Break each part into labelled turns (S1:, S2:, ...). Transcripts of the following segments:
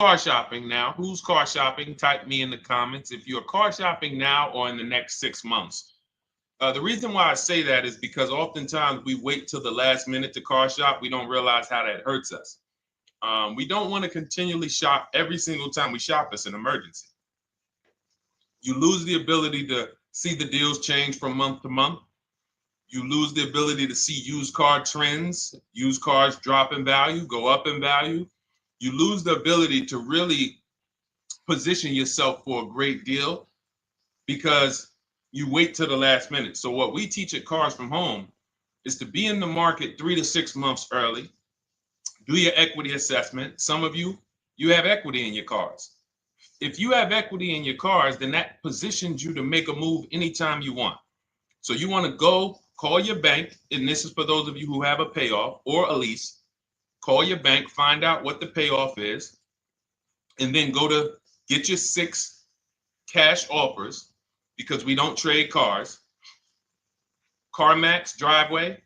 S1: car shopping now? Who's car shopping? Type me in the comments if you're car shopping now or in the next 6 months. The reason why I say that is because oftentimes we wait till the last minute to car shop. We don't realize how that hurts us. We don't want to continually shop every single time we shop. It's an emergency. You lose the ability to see the deals change from month to month. You lose the ability to see used car trends, used cars drop in value, go up in value. You lose the ability to really position yourself for a great deal because you wait till the last minute. So what we teach at Cars from Home is to be in the market 3 to 6 months early. Do your equity assessment. Some of you have equity in your cars. If you have equity in your cars, then that positions you to make a move anytime you want. So you want to go call your bank, and this is for those of you who have a payoff or a lease. Call your bank, find out what the payoff is, and then go to get your 6 cash offers, because we don't trade cars. CarMax Driveway,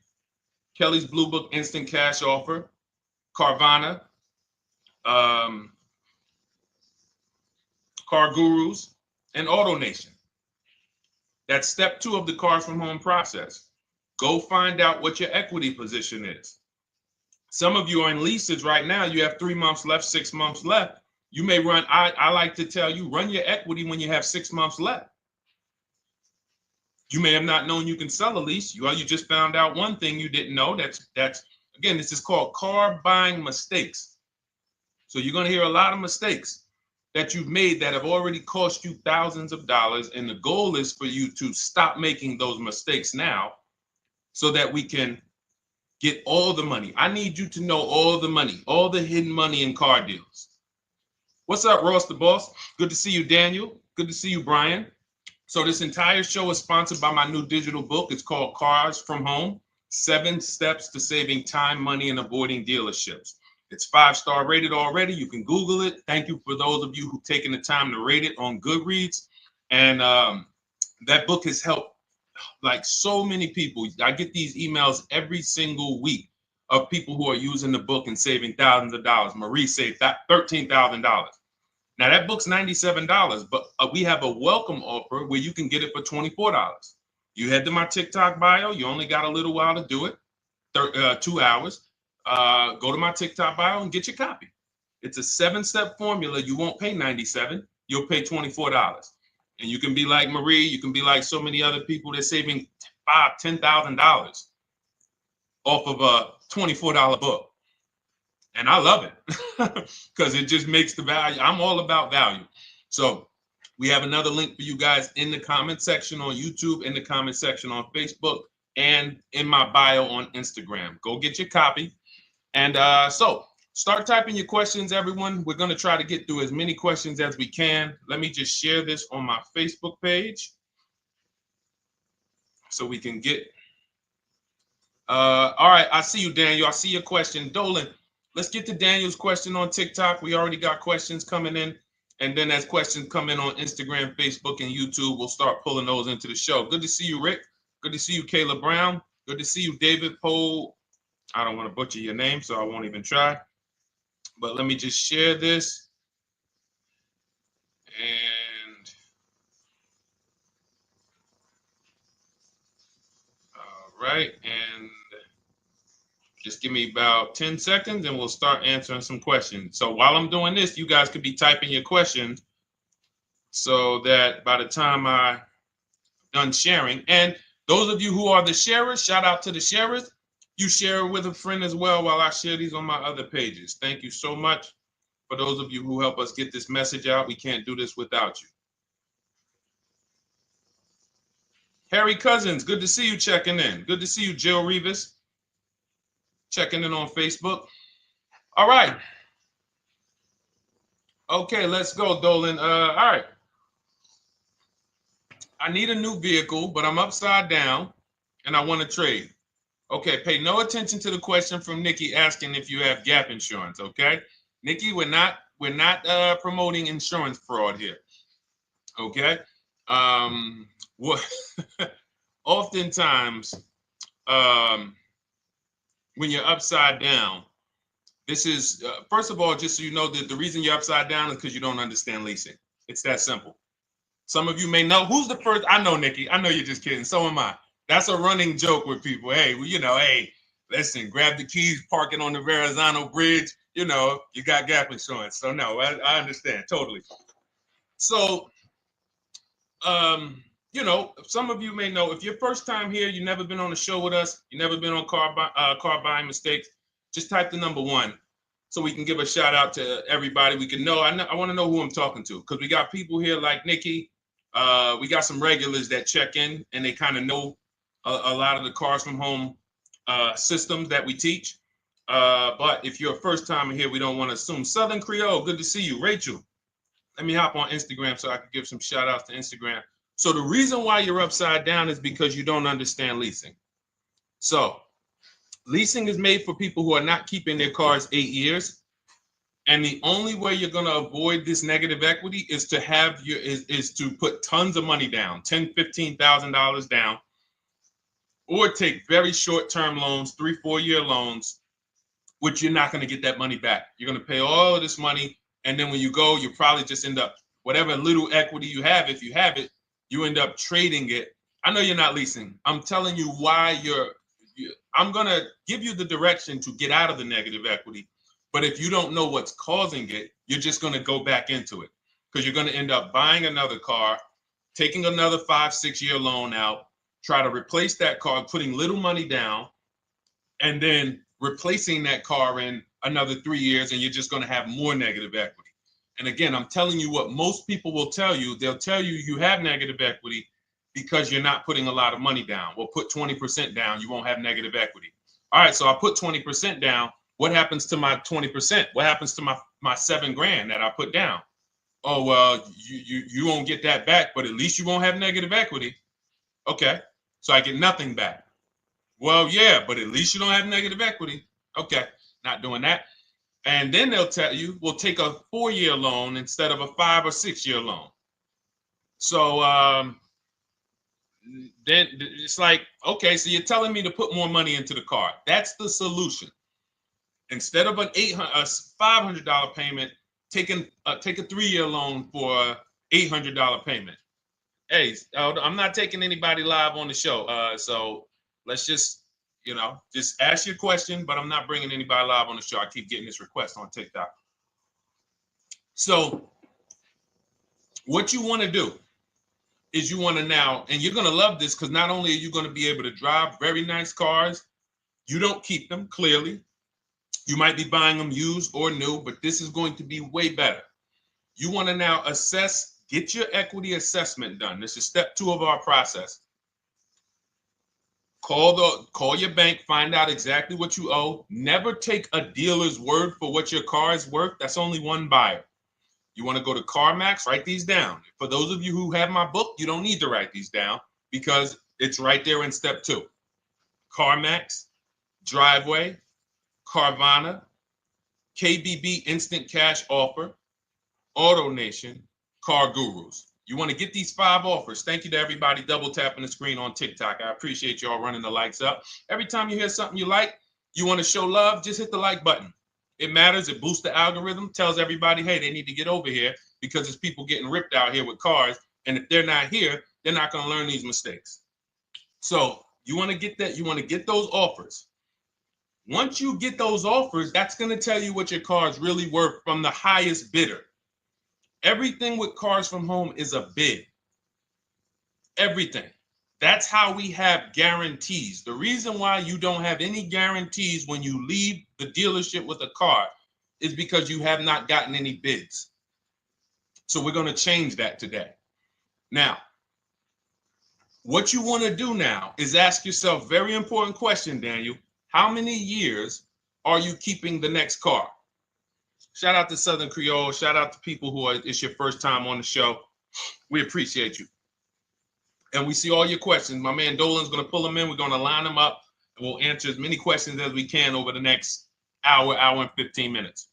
S1: Kelly's Blue Book Instant Cash Offer, Carvana, Car Gurus, and AutoNation. That's step 2 of the Cars from Home process. Go find out what your equity position is. Some of you are in leases right now. You have 3 months left, 6 months left. You may run, I like to tell you, run your equity when you have 6 months left. You may have not known you can sell a lease. You just found out one thing you didn't know. That's again, this is called car buying mistakes. So you're going to hear a lot of mistakes that you've made that have already cost you thousands of dollars. And the goal is for you to stop making those mistakes now so that we can get all the money. I need you to know all the money, all the hidden money in car deals. What's up, Ross the Boss? Good to see you, Daniel. Good to see you, Brian. So this entire show is sponsored by my new digital book. It's called Cars from Home, 7 Steps to Saving Time, Money, and Avoiding Dealerships. It's 5-star rated already. You can Google it. Thank you for those of you who've taken the time to rate it on Goodreads. And that book has helped like so many people. I get these emails every single week of people who are using the book and saving thousands of dollars. Marie saved $13,000. Now that book's $97, but we have a welcome offer where you can get it for $24. You head to my TikTok bio. You only got a little while to do it, 2 hours. Go to my TikTok bio and get your copy. It's a 7-step formula. You won't pay $97. You'll pay $24. And you can be like Marie. You can be like so many other people. They're saving $5,000, $10,000 off of a $24 book. And I love it because it just makes the value. I'm all about value. So we have another link for you guys in the comment section on YouTube, in the comment section on Facebook, and in my bio on Instagram. Go get your copy. And so start typing your questions, everyone. We're going to try to get through as many questions as we can. Let me just share this on my Facebook page so we can get. All right. I see you, Daniel. I see your question. Dolan, let's get to Daniel's question on TikTok. We already got questions coming in. And then as questions come in on Instagram, Facebook, and YouTube, we'll start pulling those into the show. Good to see you, Rick. Good to see you, Kayla Brown. Good to see you, David Poe. I don't want to butcher your name, so I won't even try. But let me just share this. And all right. And just give me about 10 seconds and we'll start answering some questions. So while I'm doing this, you guys could be typing your questions so that by the time I'm done sharing, and those of you who are the sharers, shout out to the sharers. You share it with a friend as well while I share these on my other pages. Thank you so much for those of you who help us get this message out. We can't do this without you. Harry Cousins, good to see you checking in. Good to see you, Jill Rivas, checking in on Facebook. All right. Okay, let's go, Dolan. All right. I need a new vehicle, but I'm upside down and I want to trade. Okay, pay no attention to the question from Nikki asking if you have gap insurance, okay? Nikki, we're not promoting insurance fraud here, okay? What oftentimes when you're upside down, This is, first of all, just so you know, that the reason you're upside down is because you don't understand leasing. It's that simple. Some of you may know who's the first. I know, Nikki. I know you're just kidding. So am I. That's a running joke with people. Hey, well, hey, listen, grab the keys, parking on the Verrazano Bridge. You got gap insurance. So no, I understand totally. So, some of you may know if you're first time here, you've never been on a show with us, you've never been on car buying mistakes. Just type the number 1. So we can give a shout out to everybody. We can know. I want to know who I'm talking to because we got people here like Nikki. We got some regulars that check in and they kind of know a lot of the cars from home systems that we teach. But if you're a first timer here, we don't want to assume. Southern Creole, good to see you. Rachel, let me hop on Instagram so I can give some shout outs to Instagram. So the reason why you're upside down is because you don't understand leasing. So leasing is made for people who are not keeping their cars 8 years. And the only way you're going to avoid this negative equity is to is to put tons of money down, $10,000, $15,000 down, or take very short-term loans, 3-4 year loans, which you're not going to get that money back. You're going to pay all of this money. And then when you go, you probably just end up, whatever little equity you have, if you have it, you end up trading it. I know you're not leasing. I'm telling you why I'm going to give you the direction to get out of the negative equity. But if you don't know what's causing it, you're just going to go back into it because you're going to end up buying another car, taking another 5-6 year loan out, try to replace that car, putting little money down, and then replacing that car in another 3 years, and you're just going to have more negative equity. And again, I'm telling you what most people will tell you. They'll tell you you have negative equity because you're not putting a lot of money down. Well, put 20% down, you won't have negative equity. All right, so I put 20% down. What happens to my 20%? What happens to my $7,000 that I put down? Oh, well, you won't get that back, but at least you won't have negative equity. Okay, so I get nothing back. Well, yeah, but at least you don't have negative equity. Okay, not doing that. And then they'll tell you, we'll take a 4-year loan instead of a 5 or 6 year loan. So then it's like, okay, so you're telling me to put more money into the car. That's the solution. Instead of a $500 payment, take a 3-year loan for a $800 payment. Hey, I'm not taking anybody live on the show. So let's just ask your question, but I'm not bringing anybody live on the show. I keep getting this request on TikTok. So what you want to do is you want to now, and you're going to love this because not only are you going to be able to drive very nice cars, you don't keep them clearly. You might be buying them used or new, but this is going to be way better. You want to now get your equity assessment done. This is step 2 of our process. Call your bank, find out exactly what you owe. Never take a dealer's word for what your car is worth. That's only one buyer. You want to go to CarMax, write these down. For those of you who have my book, you don't need to write these down because it's right there in step 2. CarMax, Driveway, Carvana, KBB Instant Cash Offer, AutoNation, Car Gurus. You want to get these 5 offers. Thank you to everybody double tapping the screen on TikTok. I appreciate y'all running the likes up. Every time you hear something you like, you want to show love, just hit the like button. It matters. It boosts the algorithm, tells everybody, hey, they need to get over here because there's people getting ripped out here with cars. And if they're not here, they're not going to learn these mistakes. So you want to get that. You want to get those offers. Once you get those offers, that's going to tell you what your car is really worth from the highest bidder. Everything with Cars from Home is a bid. Everything. That's how we have guarantees. The reason why you don't have any guarantees when you leave the dealership with a car is because you have not gotten any bids. So we're going to change that today. Now, what you want to do now is ask yourself, very important question, Daniel. How many years are you keeping the next car? Shout out to Southern Creole. Shout out to people it's your first time on the show. We appreciate you. And we see all your questions. My man Dolan's going to pull them in. We're going to line them up. And we'll answer as many questions as we can over the next hour and 15 minutes.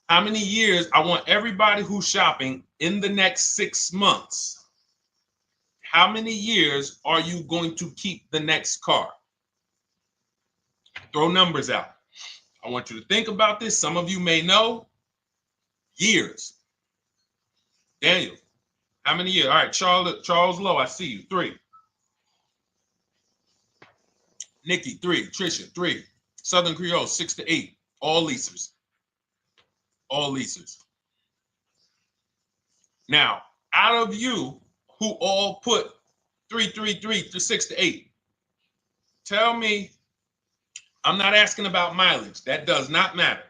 S1: How many years? I want everybody who's shopping in the next 6 months. How many years are you going to keep the next car? Throw numbers out. I want you to think about this. Some of you may know. Years. Daniel, how many years? All right, Charles Lowe, I see you. 3. Nikki, 3. Trisha, 3. Southern Creole, 6 to 8. All leasers. All leasers. Now, out of you who all put 3 to 6 to 8, tell me, I'm not asking about mileage. That does not matter.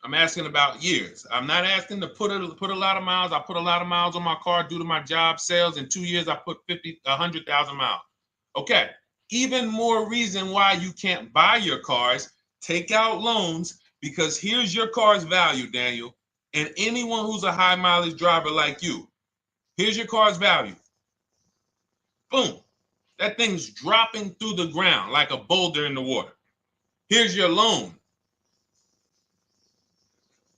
S1: I'm asking about years. I'm not asking to put a lot of miles. I put a lot of miles on my car due to my job sales. In 2 years, I put 100,000 miles. Okay. Even more reason why you can't buy your cars. Take out loans, because here's your car's value, Daniel. And anyone who's a high mileage driver like you, here's your car's value. Boom. That thing's dropping through the ground like a boulder in the water. Here's your loan.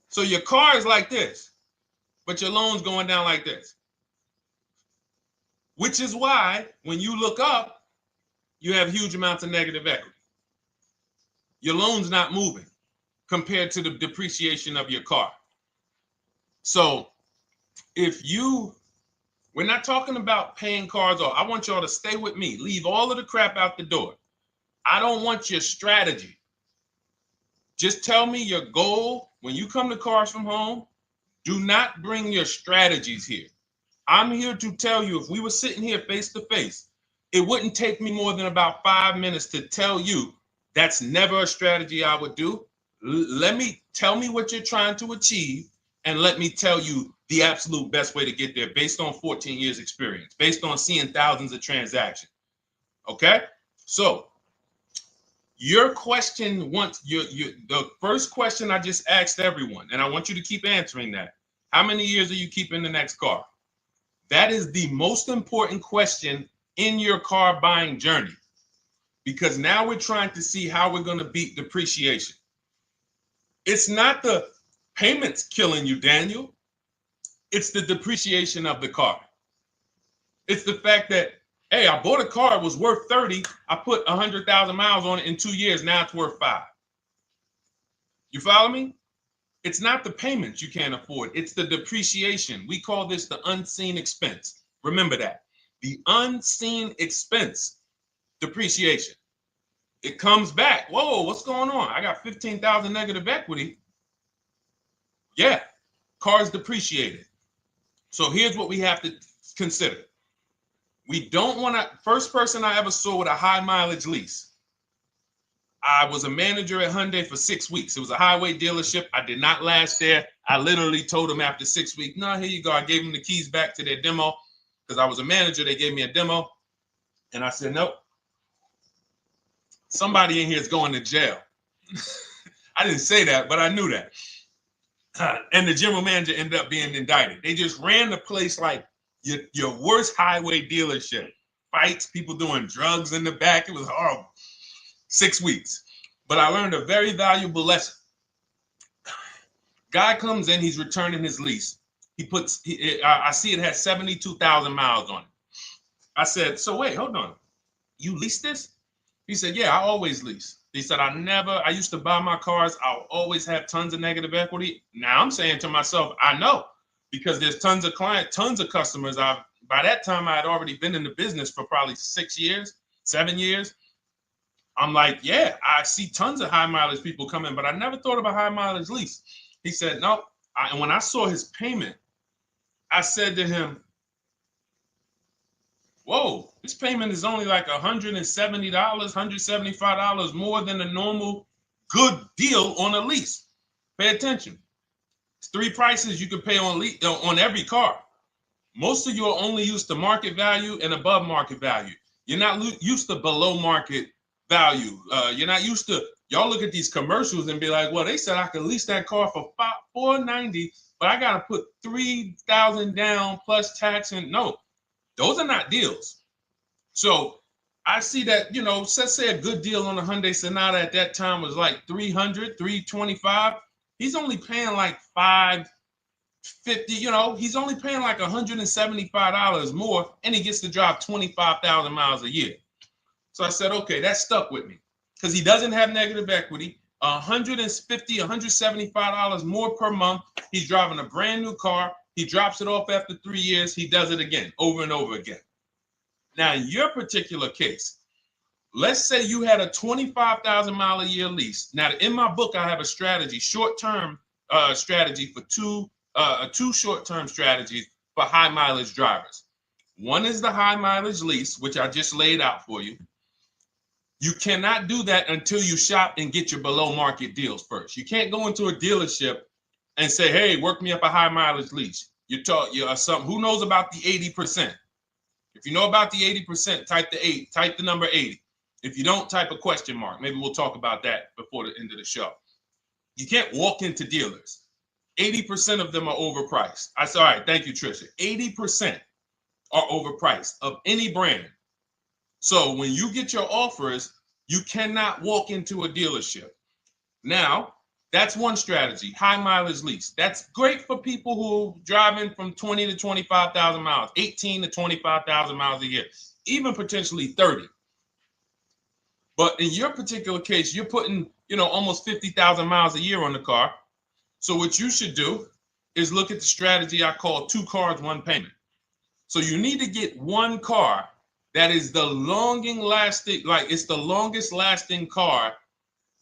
S1: So your car is like this, but your loan's going down like this. Which is why when you look up, you have huge amounts of negative equity. Your loan's not moving compared to the depreciation of your car. So we're not talking about paying cars off. I want y'all to stay with me. Leave all of the crap out the door. I don't want your strategy. Just tell me your goal. When you come to Cars from Home, do not bring your strategies here. I'm here to tell you, if we were sitting here face to face, it wouldn't take me more than about 5 minutes to tell you that's never a strategy I would do. Tell me what you're trying to achieve, and let me tell you the absolute best way to get there based on 14 years experience, based on seeing thousands of transactions. Okay? So your question, the first question I just asked everyone, and I want you to keep answering that. How many years are you keeping the next car? That is the most important question in your car buying journey, because now we're trying to see how we're going to beat depreciation. It's not the payments killing you, Daniel. It's the depreciation of the car. It's the fact that, hey, I bought a car, it was worth 30. I put 100,000 miles on it in 2 years. Now it's worth 5. You follow me? It's not the payments you can't afford. It's the depreciation. We call this the unseen expense. Remember that. The unseen expense, depreciation. It comes back. Whoa, what's going on? I got 15,000 negative equity. Yeah, car's depreciated. So here's what we have to consider. We don't want to, first person I ever saw with a high mileage lease. I was a manager at Hyundai for 6 weeks. It was a highway dealership. I did not last there. I literally told them after 6 weeks, no, here you go. I gave them the keys back to their demo because I was a manager. They gave me a demo. And I said, nope. Somebody in here is going to jail. I didn't say that, but I knew that. And the general manager ended up being indicted. They just ran the place like your worst highway dealership. Fights, people doing drugs in the back. It was horrible. 6 weeks. But I learned a very valuable lesson. Guy comes in, he's returning his lease. I see it has 72,000 miles on it. I said, so wait, hold on. You leased this? He said, yeah, I always lease. He said, I used to buy my cars. I'll always have tons of negative equity. Now I'm saying to myself, I know, because there's tons of clients, tons of customers. By that time, I had already been in the business for probably 6 years, 7 years. I'm like, yeah, I see tons of high mileage people coming, but I never thought of a high mileage lease. He said, no. And when I saw his payment, I said to him, whoa, this payment is only like $170, $175 more than a normal good deal on a lease. Pay attention. It's 3 prices you can pay on every car. Most of you are only used to market value and above market value. You're not used to below market value. You're not used to, y'all look at these commercials and be like, well, they said I could lease that car for $490, but I got to put $3,000 down plus tax. And no, those are not deals. So I see that, let's say a good deal on a Hyundai Sonata at that time was like $300, $325. He's only paying like $550, he's only paying like $175 more, and he gets to drive 25,000 miles a year. So I said, okay, that stuck with me because he doesn't have negative equity. $150, $175 more per month. He's driving a brand new car. He drops it off after 3 years. He does it again, over and over again. Now, in your particular case, let's say you had a 25,000 mile a year lease. Now, in my book, I have a strategy, short-term strategy for two short-term strategies for high mileage drivers. One is the high mileage lease, which I just laid out for you. You cannot do that until you shop and get your below market deals first. You can't go into a dealership and say, hey, work me up a high mileage lease. You something. Who knows about the 80%? If you know about the 80%, type the number 80. If you don't, type a question mark. Maybe we'll talk about that before the end of the show. You can't walk into dealers. 80% of them are overpriced. I said, all right, thank you, Trisha. 80% are overpriced of any brand. So when you get your offers, you cannot walk into a dealership. Now, that's one strategy, high mileage lease. That's great for people who are driving from 20 to 25,000 miles, 18 to 25,000 miles a year, even potentially 30. But in your particular case, you're putting, almost 50,000 miles a year on the car. So what you should do is look at the strategy I call 2 cars, 1 payment. So you need to get one car that is the longest lasting car,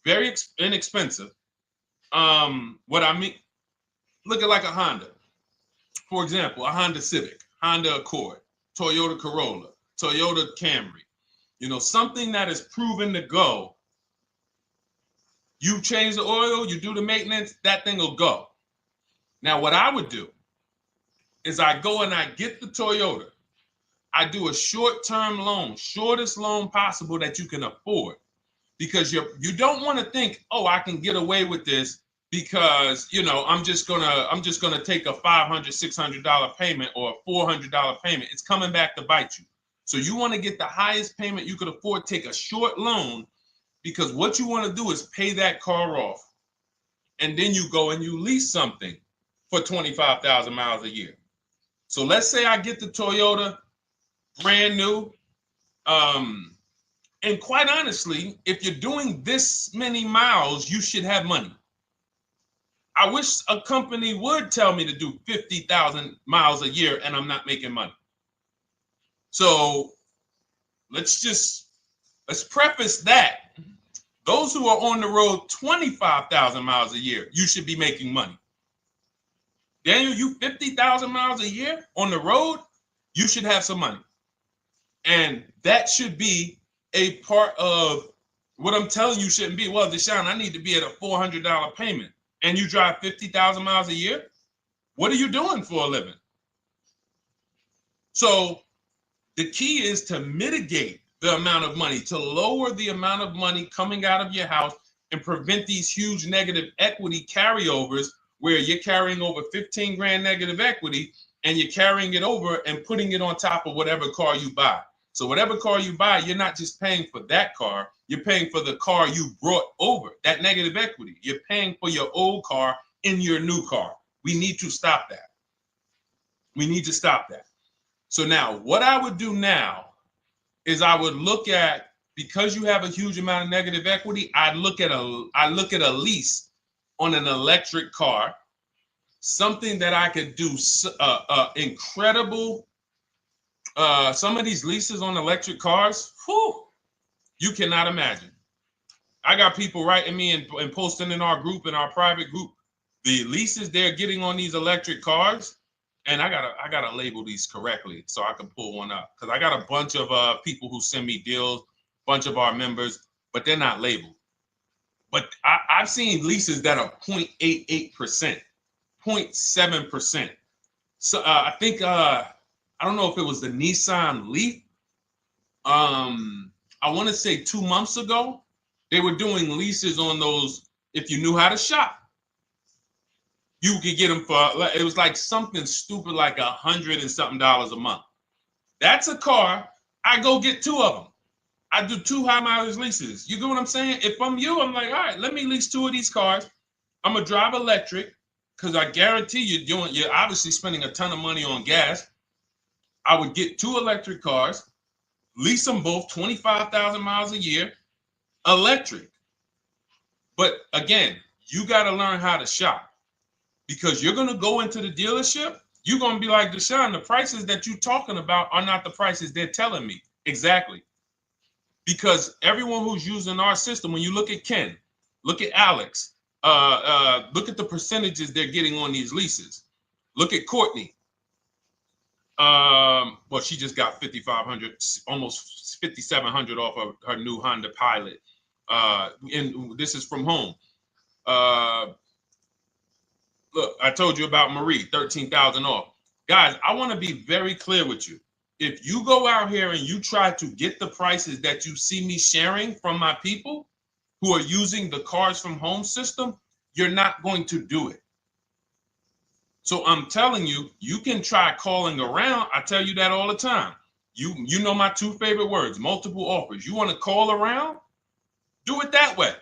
S1: very inexpensive. What I mean, look at like a Honda. For example, a Honda Civic, Honda Accord, Toyota Corolla, Toyota Camry. Something that is proven to go. You change the oil, you do the maintenance, that thing will go. Now, what I would do is I go and I get the Toyota. I do a short-term loan, shortest loan possible that you can afford, because you don't want to think, oh, I can get away with this because I'm just gonna take a $500, $600 payment or a $400 payment. It's coming back to bite you. So you want to get the highest payment you could afford, take a short loan, because what you want to do is pay that car off, and then you go and you lease something for 25,000 miles a year. So let's say I get the Toyota brand new. And quite honestly, if you're doing this many miles, you should have money. I wish a company would tell me to do 50,000 miles a year and I'm not making money. So let's preface that. Those who are on the road 25,000 miles a year, you should be making money. Daniel, you 50,000 miles a year on the road, you should have some money. And that should be a part of what I'm telling you shouldn't be. Well, Deshone, I need to be at a $400 payment. And you drive 50,000 miles a year? What are you doing for a living? So the key is to mitigate the amount of money, to lower the amount of money coming out of your house and prevent these huge negative equity carryovers where you're carrying over 15 grand negative equity and you're carrying it over and putting it on top of whatever car you buy. So whatever car you buy, you're not just paying for that car, you're paying for the car you brought over, that negative equity. You're paying for your old car in your new car. We need to stop that. We need to stop that. So now what I would do now is I would look at, because you have a huge amount of negative equity, I look at a lease on an electric car, something that I could do incredible. Some of these leases on electric cars, you cannot imagine. I got people writing me and posting in our group, in our private group, the leases they're getting on these electric cars. And I gotta label these correctly so I can pull one up, because I got a bunch of people who send me deals, bunch of our members, but they're not labeled. But I've seen leases that are 0.88%, 0.7%. So I think I don't know if it was the Nissan Leaf. I want to say 2 months ago, they were doing leases on those. If you knew how to shop, you could get them for, it was like something stupid like $100 and something a month. That's a car. I go get 2 of them. I do 2 high mileage leases. You get what I'm saying? If I'm you, I'm like, all right, let me lease 2 of these cars. I'm gonna drive electric, because I guarantee you're obviously spending a ton of money on gas. I would get 2 electric cars, lease them both 25,000 miles a year, electric. But again, you got to learn how to shop, because you're going to go into the dealership. You're going to be like, Deshone, the prices that you're talking about are not the prices they're telling me. Exactly. Because everyone who's using our system, when you look at Ken, look at Alex, look at the percentages they're getting on these leases. Look at Courtney. Well, she just got 5,500, almost 5,700 off of her new Honda Pilot. And this is from home. Look, I told you about Marie, 13,000 off. Guys, I want to be very clear with you. If you go out here and you try to get the prices that you see me sharing from my people who are using the Cars from Home system, you're not going to do it. So I'm telling you, you can try calling around. I tell you that all the time. You know my two favorite words, multiple offers. You want to call around? Do it that way.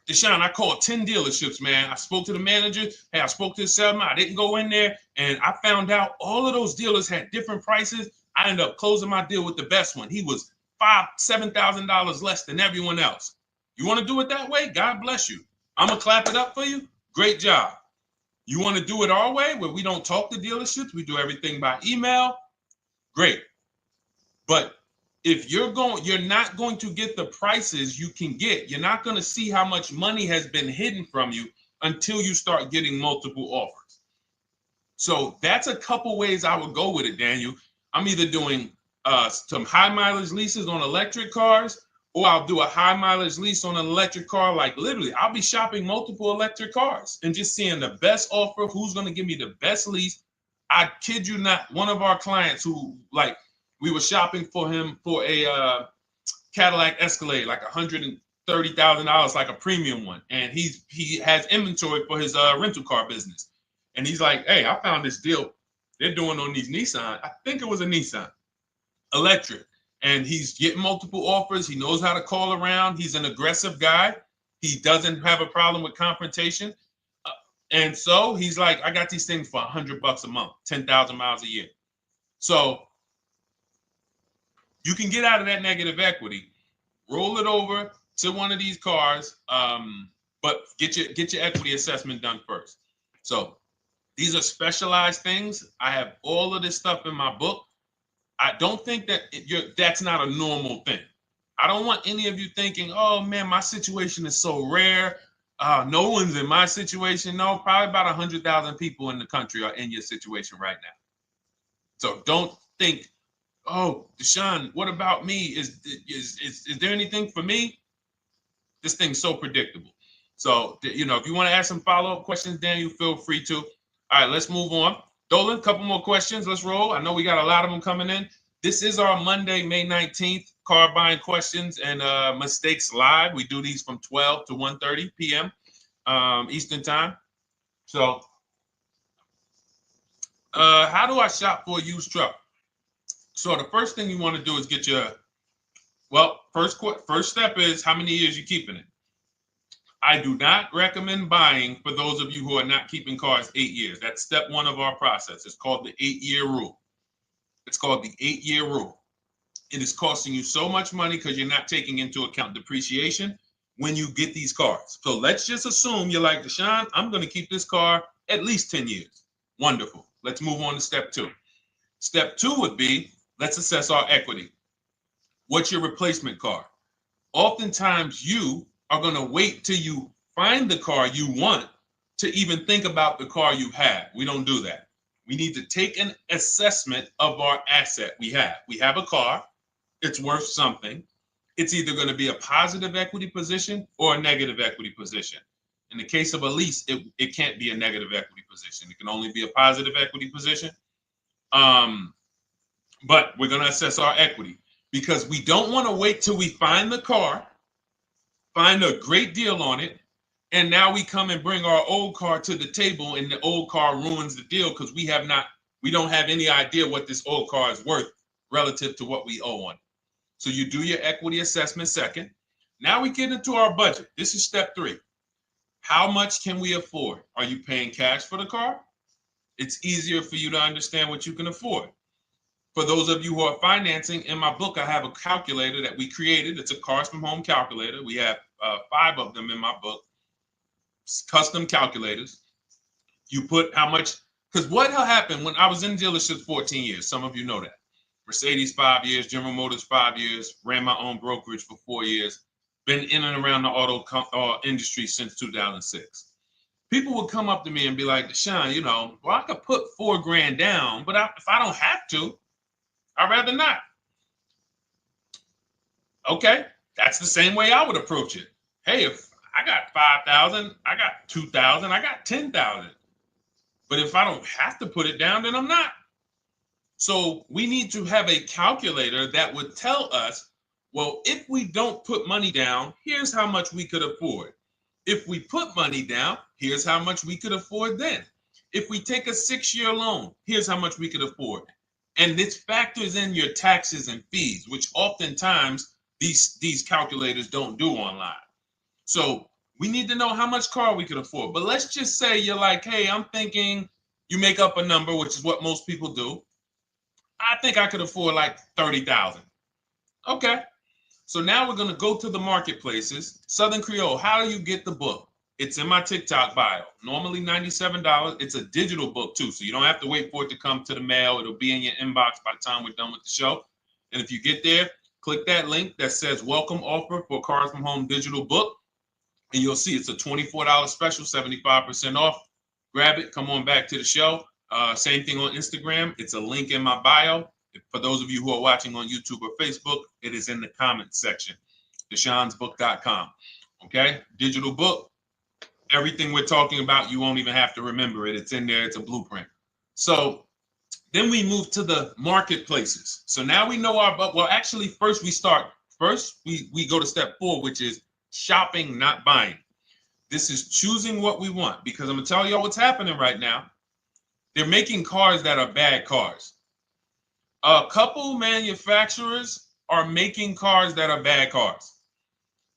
S1: Deshone, I called 10 dealerships, man. I spoke to the manager. Hey, I spoke to the salesman. I didn't go in there, and I found out all of those dealers had different prices. I ended up closing my deal with the best one. He was $7,000 less than everyone else. You want to do it that way? God bless you. I'm going to clap it up for you. Great job. You want to do it our way, where we don't talk to dealerships? We do everything by email? Great. But if you're not going to get the prices you can get. You're not going to see how much money has been hidden from you until you start getting multiple offers. So that's a couple ways I would go with it, Daniel. I'm either doing some high mileage leases on electric cars, or I'll do a high mileage lease on an electric car. Like literally, I'll be shopping multiple electric cars and just seeing the best offer, who's going to give me the best lease. I kid you not, one of our clients who, like, we were shopping for him for a Cadillac Escalade, like $130,000, like a premium one. And he has inventory for his rental car business. And he's like, hey, I found this deal they're doing on these Nissan. I think it was a Nissan electric. And he's getting multiple offers. He knows how to call around. He's an aggressive guy. He doesn't have a problem with confrontation. And so he's like, I got these things for $100 a month, 10,000 miles a year. So you can get out of that negative equity, roll it over to one of these cars, but get your equity assessment done first. So these are specialized things. I have all of this stuff in my book. I don't think that that's not a normal thing. I don't want any of you thinking, oh man, my situation is so rare. No one's in my situation. No, probably about 100,000 people in the country are in your situation right now. So don't think, oh, Deshone, what about me? Is there anything for me? This thing's so predictable. So, if you want to ask some follow-up questions, Daniel, feel free to. All right, let's move on. Dolan, a couple more questions. Let's roll. I know we got a lot of them coming in. This is our Monday, May 19th, car buying questions and mistakes live. We do these from 12 to 1:30 p.m. Eastern time. So, how do I shop for a used truck? So the first thing you want to do is get your, first step is how many years you keeping it. I do not recommend buying for those of you who are not keeping cars 8 years. That's step one of our process. It's called the 8-year rule. It's called the 8-year rule. It is costing you so much money because you're not taking into account depreciation when you get these cars. So let's just assume you're like, Deshone, I'm going to keep this car at least 10 years. Wonderful. Let's move on to step two. Step two would be, let's assess our equity. What's your replacement car? Oftentimes you are going to wait till you find the car you want to even think about the car you have. We don't do that. We need to take an assessment of our asset we have. We have a car. It's worth something. It's either going to be a positive equity position or a negative equity position. In the case of a lease, it can't be a negative equity position. It can only be a positive equity position. But we're going to assess our equity because we don't want to wait till we find the car, find a great deal on it, and now we come and bring our old car to the table and the old car ruins the deal because we don't have any idea what this old car is worth relative to what we owe on it. So you do your equity assessment second. Now we get into our budget. This is step three. How much can we afford? Are you paying cash for the car? It's easier for you to understand what you can afford. For those of you who are financing, in my book, I have a calculator that we created. It's a Cars from Home calculator. We have 5 of them in my book, custom calculators. You put how much, because what happened when I was in dealerships 14 years, some of you know that. Mercedes 5 years, General Motors 5 years, ran my own brokerage for 4 years, been in and around the auto industry since 2006. People would come up to me and be like, Deshone, well, I could put $4,000 down, but if I don't have to, I'd rather not. Okay, that's the same way I would approach it. Hey, if I got 5,000, I got 2,000, I got 10,000. But if I don't have to put it down, then I'm not. So we need to have a calculator that would tell us, well, if we don't put money down, here's how much we could afford. If we put money down, here's how much we could afford then. If we take a 6-year loan, here's how much we could afford. And this factors in your taxes and fees, which oftentimes these calculators don't do online. So we need to know how much car we could afford. But let's just say you're like, hey, I'm thinking, you make up a number, which is what most people do. I think I could afford like 30,000. Okay. So now we're going to go to the marketplaces. Southern Creole, how do you get the book? It's in my TikTok bio. Normally $97. It's a digital book too, so you don't have to wait for it to come to the mail. It'll be in your inbox by the time we're done with the show. And if you get there, click that link that says welcome offer for Cars from Home digital book. And you'll see it's a $24 special, 75% off. Grab it. Come on back to the show. Same thing on Instagram. It's a link in my bio. For those of you who are watching on YouTube or Facebook, it is in the comments section, deshonesbook.com. Okay, digital book. Everything we're talking about, you won't even have to remember it. It's in there. It's a blueprint. So then we move to the marketplaces. So now we know well, actually, first we go to step 4, which is shopping, not buying. This is choosing what we want, because I'm going to tell y'all what's happening right now. They're making cars that are bad cars. A couple manufacturers are making cars that are bad cars.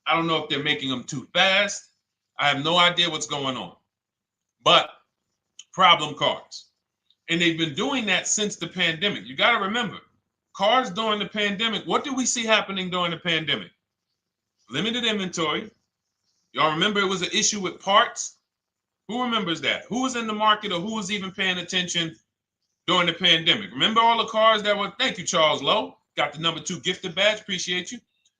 S1: I don't know if they're making them too fast. I have no idea what's going on. But problem cars. And they've been doing that since the pandemic. You got to remember, cars during the pandemic, what did we see happening during the pandemic? Limited inventory. Y'all remember it was an issue with parts? Who remembers that? Who was in the market, or who was even paying attention during the pandemic? Remember all the cars that were, thank you, Charles Lowe. Got the number 2 gifted badge. Appreciate you.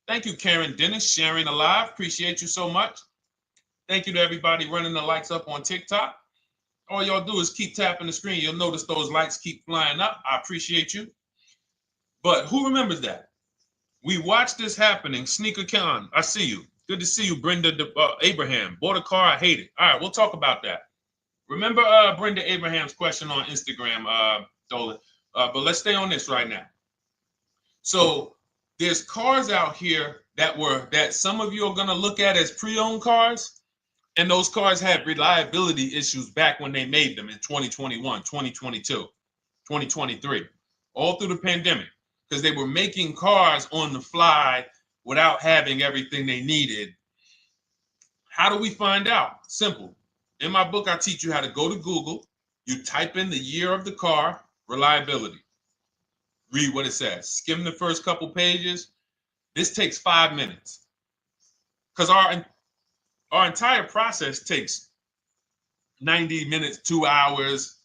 S1: Thank you, Karen Dennis, sharing alive. Appreciate you so much. Thank you to everybody running the likes up on TikTok. All y'all do is keep tapping the screen. You'll notice those likes keep flying up. I appreciate you. But who remembers that? We watched this happening. Sneaker Con, I see you. Good to see you, Brenda Abraham. Bought a car, I hate it. All right, we'll talk about that. Remember Brenda Abraham's question on Instagram, Dolan. But let's stay on this right now. So there's cars out here that some of you are going to look at as pre-owned cars. And those cars had reliability issues back when they made them in 2021, 2022, 2023, all through the pandemic, because they were making cars on the fly without having everything they needed. How do we find out? Simple. In my book, I teach you how to go to Google. You type in the year of the car, reliability. Read what it says. Skim the first couple pages. This takes 5 minutes, because our entire process takes 90 minutes, 2 hours.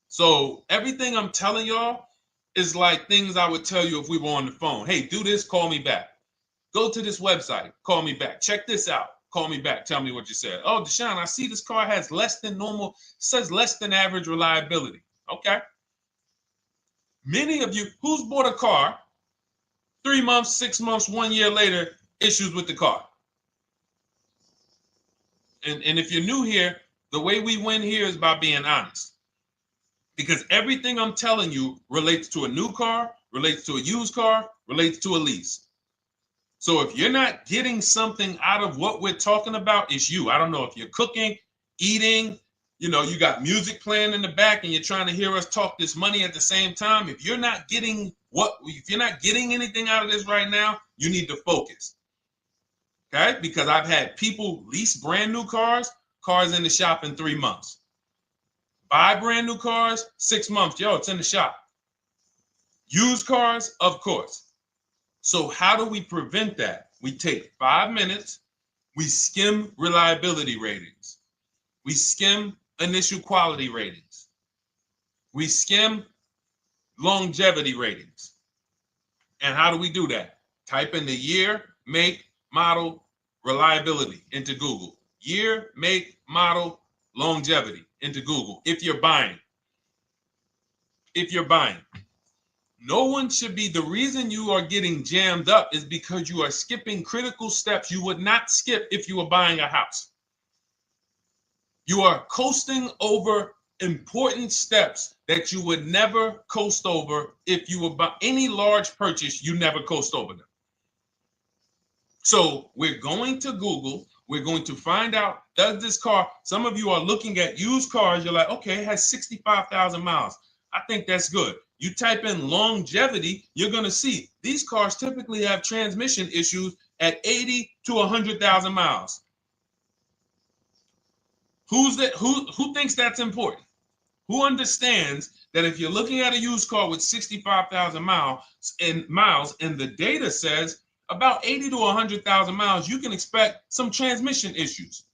S1: So everything I'm telling y'all is like things I would tell you if we were on the phone. Hey, do this, call me back. Go to this website, call me back. Check this out, call me back. Tell me what you said. Oh, Deshone, I see this car has less than normal, says less than average reliability. Okay. Many of you, who's bought a car 3 months, 6 months, 1 year later, issues with the car? And if you're new here, the way we win here is by being honest. Because everything I'm telling you relates to a new car, relates to a used car, relates to a lease. So if you're not getting something out of what we're talking about, it's you. I don't know if you're cooking, eating, you got music playing in the back and you're trying to hear us talk this money at the same time. If you're not getting anything out of this right now, you need to focus. Okay, because I've had people lease brand new cars in the shop in 3 months. Buy brand new cars, 6 months. Yo, it's in the shop. Used cars, of course. So how do we prevent that? We take 5 minutes We skim reliability ratings. We skim initial quality ratings. We skim longevity ratings. And how do we do that? Type in the year, make, model, reliability into Google. Year, make, model, longevity into Google. If you're buying. No one should be, the reason you are getting jammed up is because you are skipping critical steps you would not skip if you were buying a house. You are coasting over important steps that you would never coast over if you were buying any large purchase. You never coast over them. So we're going to Google. We're going to find out, does this car, some of you are looking at used cars. You're like, okay, it has 65,000 miles. I think that's good. You type in longevity, you're going to see these cars typically have transmission issues at 80 to 100,000 miles. Who thinks that's important? Who understands that if you're looking at a used car with 65,000 miles and the data says about 80 to 100,000 miles, you can expect some transmission issues.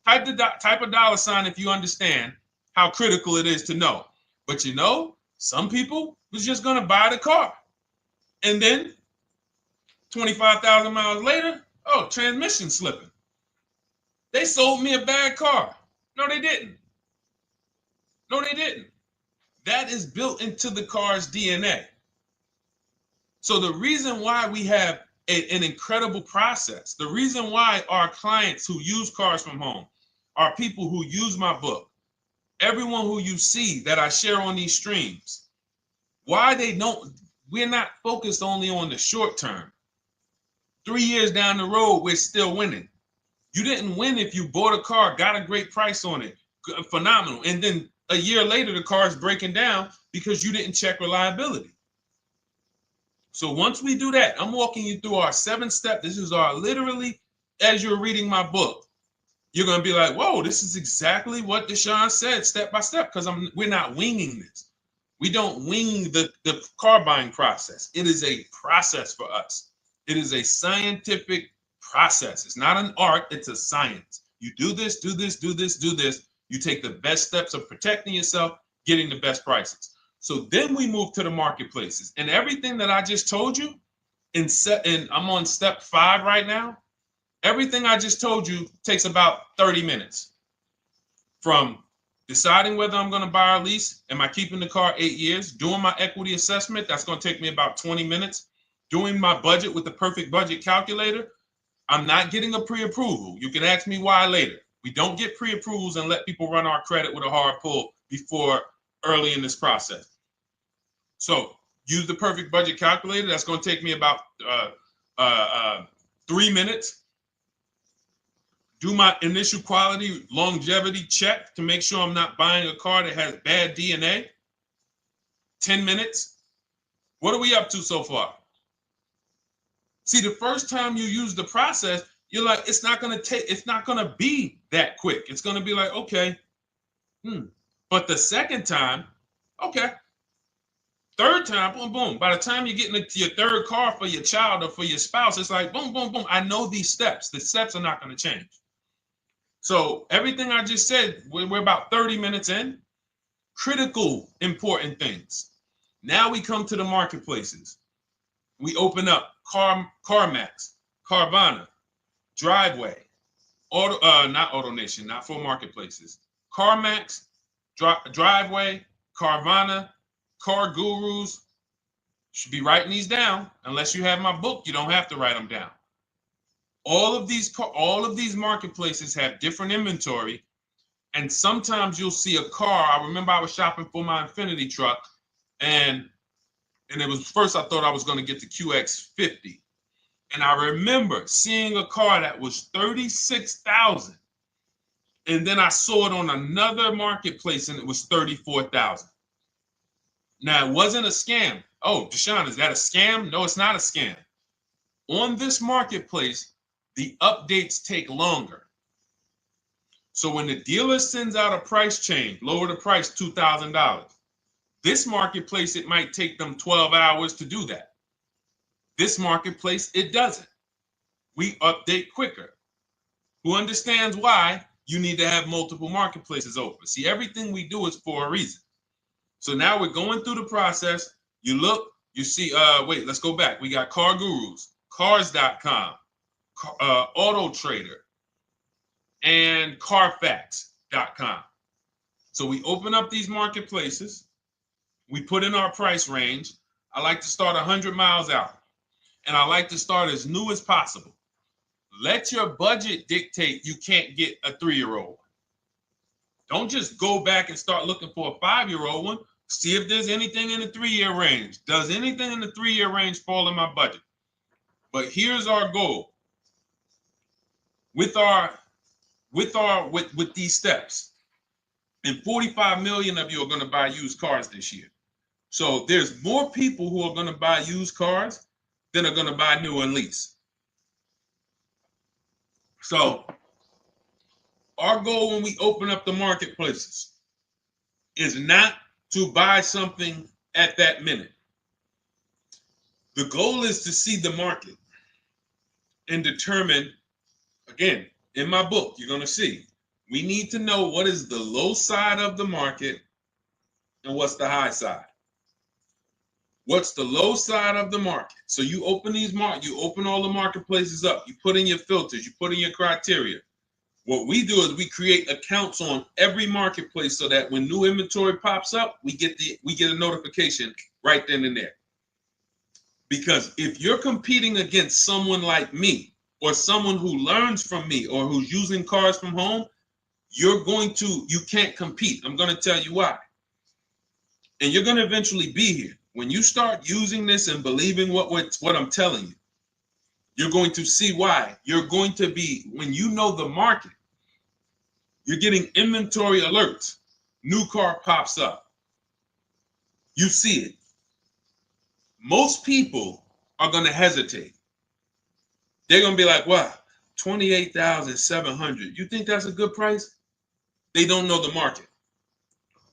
S1: Type a dollar sign if you understand how critical it is to know. But you know, some people was just going to buy the car. And then 25,000 miles later, oh, transmission slipping. They sold me a bad car. No, they didn't. That is built into the car's DNA. So the reason why we have an incredible process, the reason why our clients who use cars from home are people who use my book, everyone who you see that I share on these streams, we're not focused only on the short term. 3 years down the road, we're still winning. You didn't win if you bought a car, got a great price on it, phenomenal. And then a year later, the car is breaking down because you didn't check reliability. So once we do that, I'm walking you through our 7-step. This is our literally, as you're reading my book, you're going to be like, whoa, this is exactly what Deshone said, step by step, because we're not winging this. We don't wing the car buying process. It is a process for us. It is a scientific process. It's not an art, it's a science. You do this, do this, do this, do this. You take the best steps of protecting yourself, getting the best prices. So then we move to the marketplaces. And everything that I just told you, and I'm on step 5 right now, everything I just told you takes about 30 minutes. From deciding whether I'm going to buy or lease, am I keeping the car 8 years, doing my equity assessment, that's going to take me about 20 minutes, doing my budget with the perfect budget calculator. I'm not getting a pre-approval. You can ask me why later. We don't get pre-approvals and let people run our credit with a hard pull before early in this process. So use the perfect budget calculator. That's going to take me about 3 minutes. Do my initial quality longevity check to make sure I'm not buying a car that has bad DNA. 10 minutes. What are we up to so far? See, the first time you use the process, you're like, it's not going to be that quick. It's going to be like, okay. But the second time, okay. Third time, boom, boom. By the time you're getting into your third car for your child or for your spouse, it's like, boom, boom, boom. I know these steps. The steps are not going to change. So everything I just said, we're about 30 minutes in. Critical, important things. Now we come to the marketplaces. We open up CarMax, Carvana, Driveway, not AutoNation, not for marketplaces. CarMax, Driveway, Carvana, Car Gurus. Should be writing these down. Unless you have my book, you don't have to write them down. All of these marketplaces have different inventory, and sometimes you'll see a car. I remember I was shopping for my Infinity truck, and it was first I thought I was going to get the QX50, and I remember seeing a car that was $36,000, and then I saw it on another marketplace, and it was $34,000. Now it wasn't a scam. Oh, Deshone, is that a scam? No, it's not a scam. On this marketplace, the updates take longer. So when the dealer sends out a price change, lower the price $2,000. This marketplace, it might take them 12 hours to do that. This marketplace, it doesn't. we update quicker. Who understands why you need to have multiple marketplaces open? See, everything we do is for a reason. So now we're going through the process. You look, you see, wait, let's go back. We got Car Gurus, Cars.com, Auto Trader, and Carfax.com. So we open up these marketplaces. We put in our price range. I like to start 100 miles out, and I like to start as new as possible. Let your budget dictate you can't get a 3-year-old. Don't just go back and start looking for a 5-year-old one. See if there's anything in the 3-year range. Does anything in the 3-year range fall in my budget? But here's our goal. With these steps, and 45 million of you are going to buy used cars this year. So there's more people who are going to buy used cars than are going to buy new and lease. So our goal when we open up the marketplaces is not to buy something at that minute. The goal is to see the market and determine, again, in my book, you're going to see, we need to know what is the low side of the market and what's the high side. What's the low side of the market? So you open you open all the marketplaces up. You put in your filters. You put in your criteria. What we do is we create accounts on every marketplace so that when new inventory pops up, we get a notification right then and there. Because if you're competing against someone like me or someone who learns from me or who's using cars from home, you can't compete. I'm going to tell you why. And you're going to eventually be here. When you start using this and believing what I'm telling you, you're going to see why. You're going to be, when you know the market, you're getting inventory alerts. New car pops up. You see it. Most people are going to hesitate. They're going to be like, wow, $28,700. You think that's a good price? They don't know the market.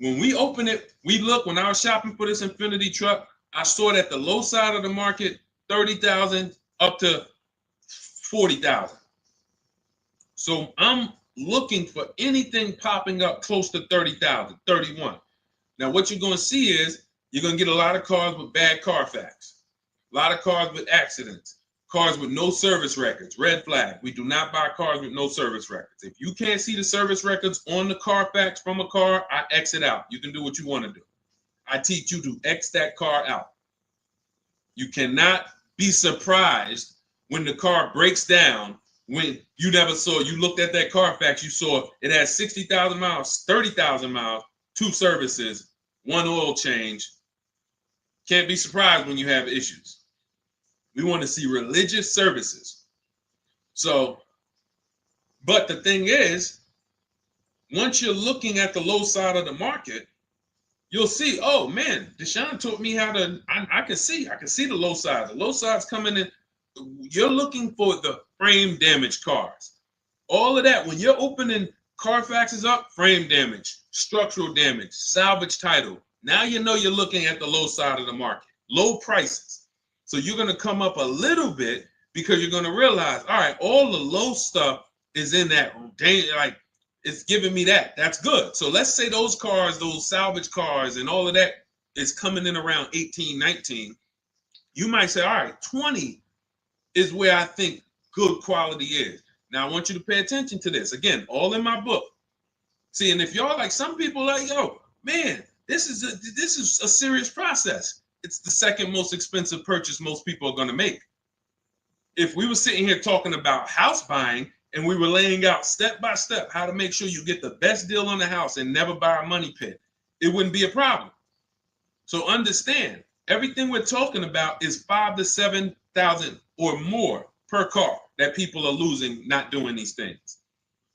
S1: When we open it, we look, when I was shopping for this Infiniti truck, I saw it at the low side of the market, $30,000 up to $40,000. So I'm looking for anything popping up close to $30,000, $31,000. Now what you're going to see is you're going to get a lot of cars with bad Carfax, a lot of cars with accidents, cars with no service records, red flag. We do not buy cars with no service records. If you can't see the service records on the Carfax from a car, I exit out. You can do what you want to do. I teach you to X that car out. You cannot be surprised when the car breaks down when you looked at that Carfax, you saw it has 60,000 miles, 30,000 miles, 2 services, 1 oil change. Can't be surprised when you have issues. We want to see religious services. So, but the thing is, once you're looking at the low side of the market, you'll see, oh man, Deshone taught me how to, I can see the low side. The low side's coming in. You're looking for the frame damage cars. All of that, when you're opening Carfaxes up, frame damage, structural damage, salvage title. Now you know you're looking at the low side of the market, low prices. So you're going to come up a little bit because you're going to realize, all right, all the low stuff is in that, like, it's giving me that. That's good. So let's say those cars, those salvage cars and all of that is coming in around 18, 19. You might say, all right, 20 is where I think good quality is. Now I want you to pay attention to this. Again, all in my book. See, and if y'all like, some people like, yo, man, this is a serious process. It's the second most expensive purchase most people are going to make. If we were sitting here talking about house buying and we were laying out step by step how to make sure you get the best deal on the house and never buy a money pit, it wouldn't be a problem. So understand, everything we're talking about is 5,000 to 7,000 or more per car that people are losing not doing these things.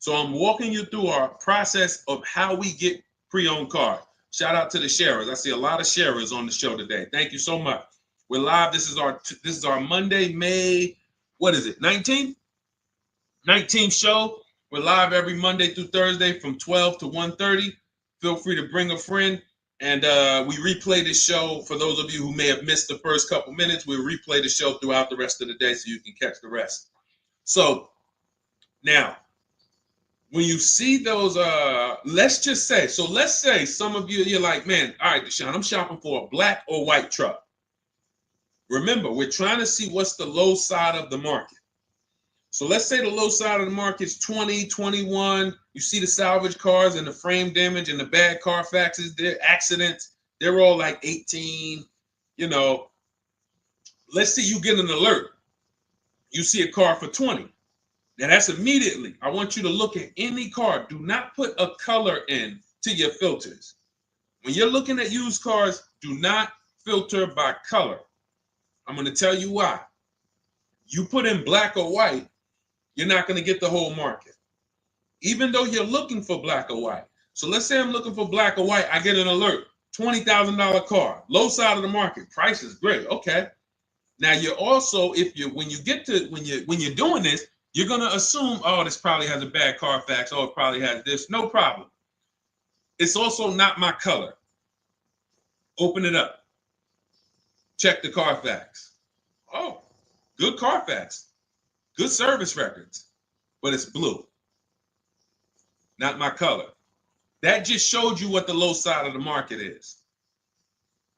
S1: So I'm walking you through our process of how we get pre-owned cars. Shout out to the sharers. I see a lot of sharers on the show today. Thank you so much. We're live. This is our Monday, May, what is it, 19th? 19th show. We're live every Monday through Thursday from 12 to 1:30. Feel free to bring a friend. And we replay this show. For those of you who may have missed the first couple minutes, we'll replay the show throughout the rest of the day so you can catch the rest. So now, when you see those, let's say some of you, you're like, man, all right, Deshone, I'm shopping for a black or white truck. Remember, we're trying to see what's the low side of the market. So let's say the low side of the market is 20, 21. You see the salvage cars and the frame damage and the bad Carfaxes, their accidents, they're all like 18. You know, let's say you get an alert. You see a car for 20. Now that's immediately. I want you to look at any car. Do not put a color in to your filters. When you're looking at used cars, do not filter by color. I'm going to tell you why. You put in black or white, you're not going to get the whole market, even though you're looking for black or white. So let's say I'm looking for black or white. I get an alert, $20,000 car, low side of the market, price is great. Okay. Now you're also, when you're doing this, you're going to assume, oh, this probably has a bad Carfax. Oh, it probably has this. No problem. It's also not my color. Open it up. Check the Carfax. Oh, good Carfax. Good service records. But it's blue. Not my color. That just showed you what the low side of the market is.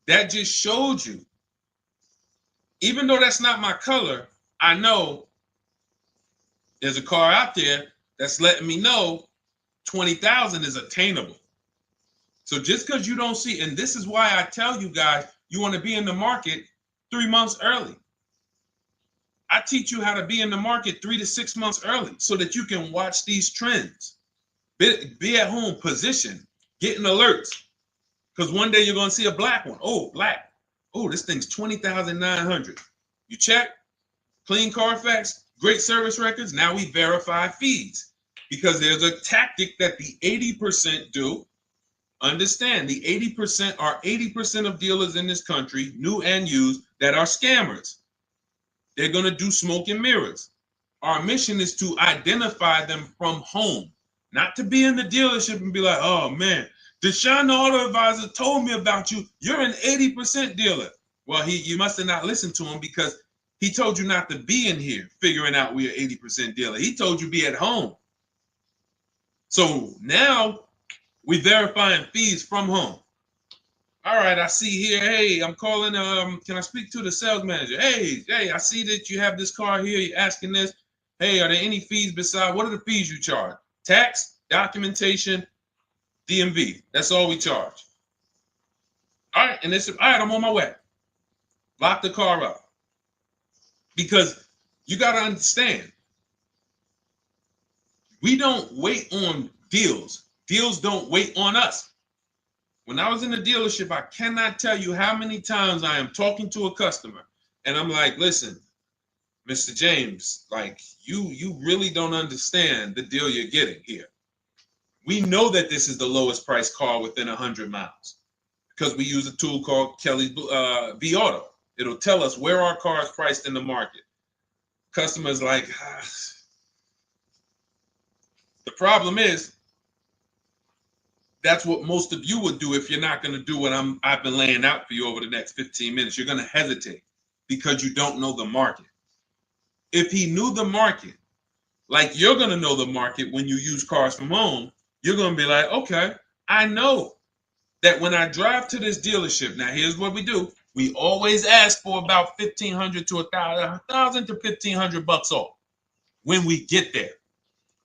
S1: That just showed you. Even though that's not my color, I know there's a car out there that's letting me know 20,000 is attainable. So just because you don't see, and this is why I tell you guys, you want to be in the market 3 months early. I teach you how to be in the market 3 to 6 months early so that you can watch these trends. Be at home, position, getting alerts. Because one day you're going to see a black one. Oh, black. Oh, this thing's 20,900. You check, clean Carfax, great service records. Now we verify fees because there's a tactic that the 80% do. Understand, the 80% are 80% of dealers in this country, new and used, that are scammers. They're going to do smoke and mirrors. Our mission is to identify them from home, not to be in the dealership and be like, oh man, Deshone the Auto Advisor told me about you. You're an 80% dealer. Well, you must have not listened to him because he told you not to be in here figuring out we're 80% dealer. He told you be at home. So now we verifying fees from home. All right, I see here, hey, I'm calling, can I speak to the sales manager? Hey, I see that you have this car here, you're asking this. Hey, are there any fees besides, what are the fees you charge? Tax, documentation, DMV, that's all we charge. All right, and all right, I'm on my way. Lock the car up. Because you got to understand, we don't wait on deals. Deals don't wait on us. When I was in the dealership, I cannot tell you how many times I am talking to a customer and I'm like, listen, Mr. James, like you really don't understand the deal you're getting here. We know that this is the lowest price car within 100 miles because we use a tool called Kelly's V Auto. It'll tell us where our car is priced in the market. Customers like, The problem is, that's what most of you would do if you're not going to do what I've been laying out for you over the next 15 minutes. You're going to hesitate because you don't know the market. If he knew the market, like you're going to know the market when you use cars from home, you're going to be like, okay, I know that when I drive to this dealership, now here's what we do. We always ask for about $1,500 to $1,000 to $1,500 off when we get there.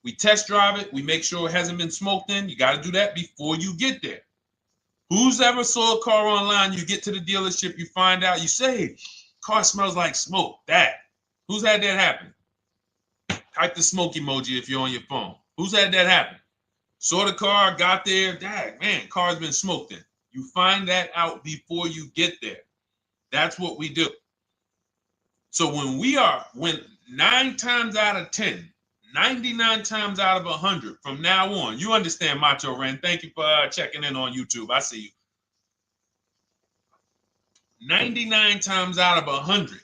S1: We test drive it. We make sure it hasn't been smoked in. You got to do that before you get there. Who's ever saw a car online? You get to the dealership, you find out, you say, car smells like smoke. Who's had that happen? Type the smoke emoji if you're on your phone. Who's had that happen? Saw the car, got there, man, car's been smoked in. You find that out before you get there. That's what we do. So when 9 times out of 10, 99 times out of 100 from now on, you understand, Macho Ren. Thank you for checking in on YouTube. I see you. 99 times out of 100,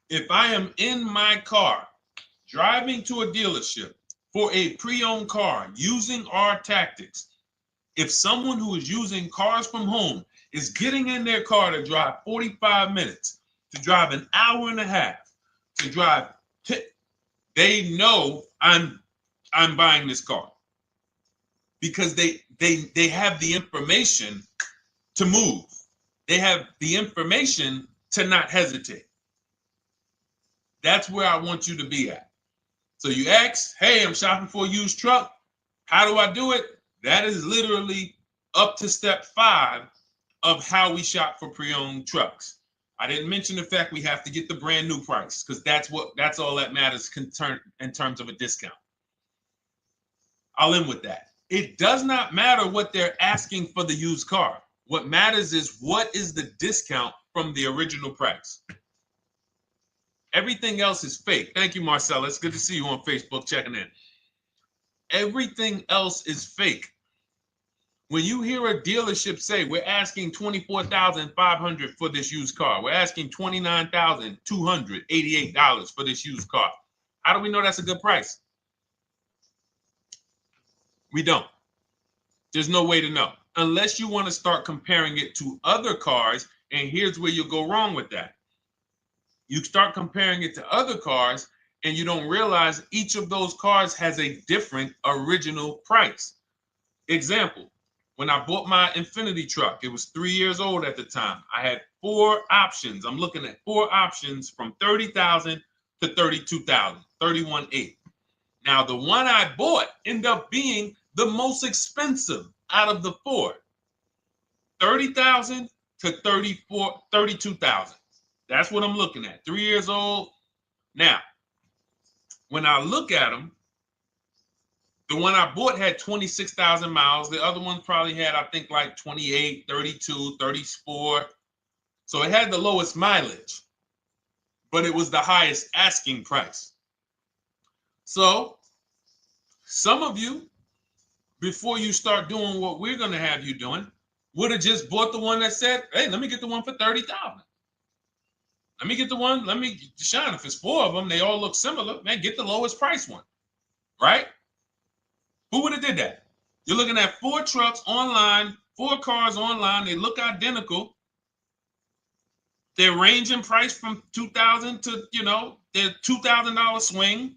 S1: if I am in my car driving to a dealership for a pre-owned car using our tactics, if someone who is using cars from home is getting in their car to drive 45 minutes, to drive an hour and a half, to drive they know I'm buying this car because they have the information to move. They have the information to not hesitate. That's where I want you to be at. So you ask, hey, I'm shopping for a used truck. How do I do it? That is literally up to step 5 of how we shop for pre-owned trucks. I didn't mention the fact we have to get the brand new price because that's all that matters in terms of a discount. I'll end with that. It does not matter what they're asking for the used car. What matters is what is the discount from the original price. Everything else is fake. Thank you, Marcella. It's good to see you on Facebook checking in. Everything else is fake. When you hear a dealership say, we're asking $24,500 for this used car, we're asking $29,288 for this used car, how do we know that's a good price? We don't. There's no way to know unless you want to start comparing it to other cars. And here's where you'll go wrong with that. You start comparing it to other cars and you don't realize each of those cars has a different original price. Example, when I bought my Infiniti truck, it was 3 years old at the time. I had 4 options. I'm looking at 4 options from $30,000 to $32,000, $31,800. Now, the one I bought ended up being the most expensive out of the 4. $30,000 to $32,000. That's what I'm looking at. 3 years old. Now, when I look at them, the one I bought had 26,000 miles. The other one probably had, I think, like 28, 32, 34. So it had the lowest mileage, but it was the highest asking price. So some of you, before you start doing what we're going to have you doing, would have just bought the one that said, hey, let me get the one for $30,000. Let me get the one, Deshone, if it's 4 of them, they all look similar, man, get the lowest price one, right? Who would have did that? You're looking at 4 trucks online, 4 cars online, they look identical. They range in price from $2,000 to, their $2,000 swing.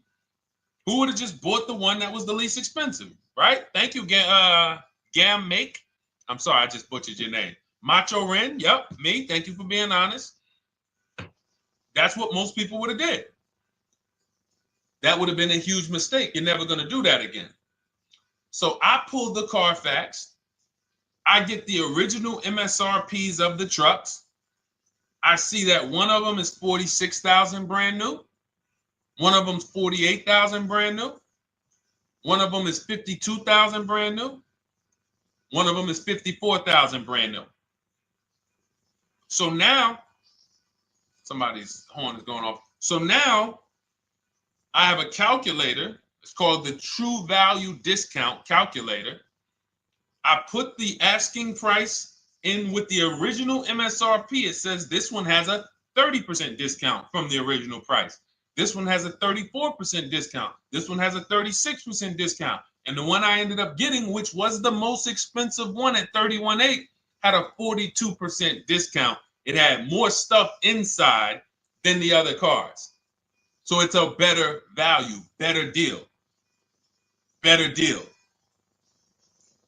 S1: Who would have just bought the one that was the least expensive, right? Thank you, Gam Make. I'm sorry, I just butchered your name. Macho Ren, yep, me. Thank you for being honest. That's what most people would have did. That would have been a huge mistake. You're never going to do that again. So I pulled the Carfax. I get the original MSRPs of the trucks. I see that one of them is $46,000 brand new. One of them's $48,000 brand new. One of them is $52,000 brand new. One of them is $54,000 brand new. So now, somebody's horn is going off. So now I have a calculator. It's called the True Value Discount Calculator. I put the asking price in with the original MSRP. It says this one has a 30% discount from the original price. This one has a 34% discount. This one has a 36% discount. And the one I ended up getting, which was the most expensive one at $31,800, had a 42% discount. It had more stuff inside than the other cars. So it's a better value, better deal. Better deal.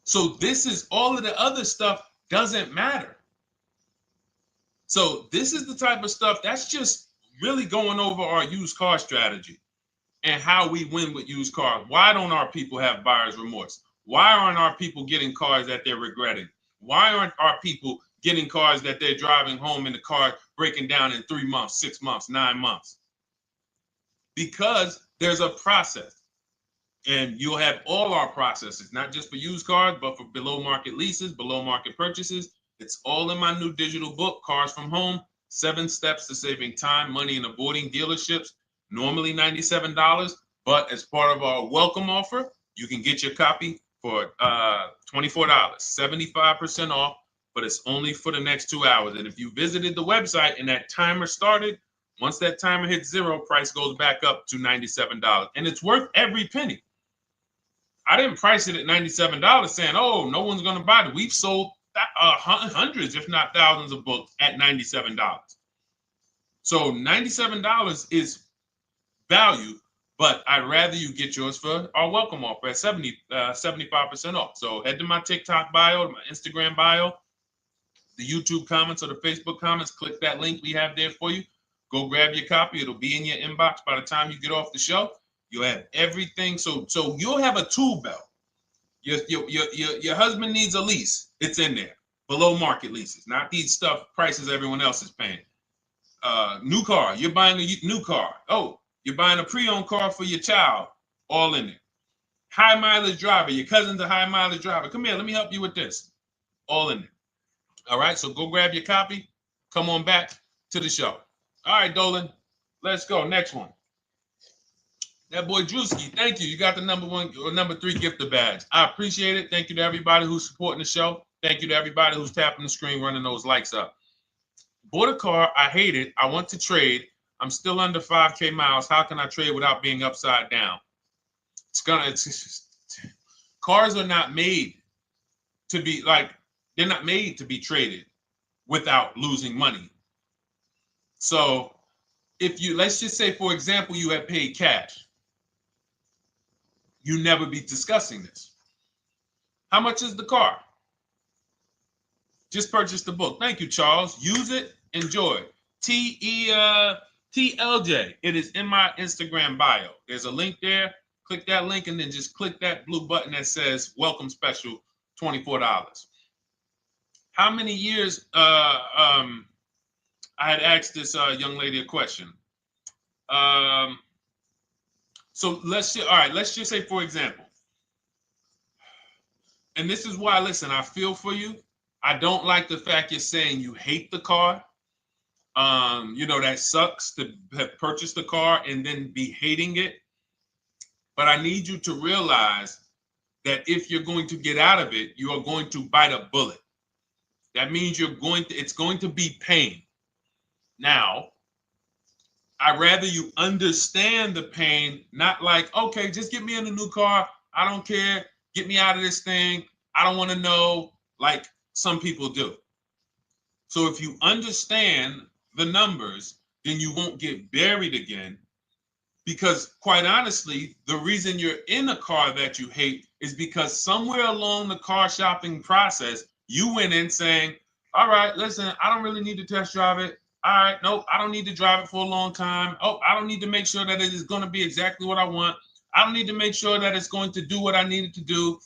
S1: So this is all of the other stuff doesn't matter. So this is the type of stuff that's just really going over our used car strategy and how we win with used cars. Why don't our people have buyer's remorse? Why aren't our people getting cars that they're regretting? Why aren't our people getting cars that they're driving home and the car breaking down in 3 months, 6 months, 9 months? Because there's a process. And you'll have all our processes, not just for used cars, but for below market leases, below market purchases. It's all in my new digital book, Cars from Home, 7 Steps to Saving Time, Money, and Avoiding Dealerships. Normally $97, but as part of our welcome offer, you can get your copy for $24, 75% off, but it's only for the next 2 hours. And if you visited the website and that timer started, once that timer hits 0, price goes back up to $97. And it's worth every penny. I didn't price it at $97 saying, oh, no one's going to buy it. We've sold hundreds, if not thousands of books at $97. So $97 is value, But I'd rather you get yours for our welcome offer at 75% off. So head to my TikTok bio, my Instagram bio, the YouTube comments or the Facebook comments. Click that link we have there for you. Go grab your copy. It'll be in your inbox by the time you get off the show. You'll have everything. So you'll have a tool belt. Your husband needs a lease. It's in there. Below market leases, not these stuff prices everyone else is paying. New car. You're buying a new car. Oh, you're buying a pre-owned car for your child. All in there. High mileage driver. Your cousin's a high mileage driver. Come here. Let me help you with this. All in there. All right. So go grab your copy. Come on back to the show. All right, Dolan. Let's go. Next one. That boy Drewski, thank you. You got the number 1 or number 3 gifter badge. I appreciate it. Thank you to everybody who's supporting the show. Thank you to everybody who's tapping the screen, running those likes up. Bought a car. I hate it. I want to trade. I'm still under 5K miles. How can I trade without being upside down? Cars are not made to be they're not made to be traded without losing money. So let's just say, for example, you had paid cash. You never be discussing this. How much is the car? Just purchase the book. Thank you, Charles. Use it. Enjoy. TLJ. It is in my Instagram bio. There's a link there. Click that link and then just click that blue button that says welcome special, $24. How many years? I had asked this young lady a question. So let's just say, for example, and this is why, listen, I feel for you. I don't like the fact you're saying you hate the car. That sucks to have purchased the car and then be hating it. But I need you to realize that if you're going to get out of it, you are going to bite a bullet. That means it's going to be pain. Now, I'd rather you understand the pain, not like, okay, just get me in a new car. I don't care. Get me out of this thing. I don't want to know, like some people do. So if you understand the numbers, then you won't get buried again. Because quite honestly, the reason you're in a car that you hate is because somewhere along the car shopping process, you went in saying, all right, listen, I don't really need to test drive it. All right, nope, I don't need to drive it for a long time. Oh, I don't need to make sure that it is going to be exactly what I want. I don't need to make sure that it's going to do what I need it to do.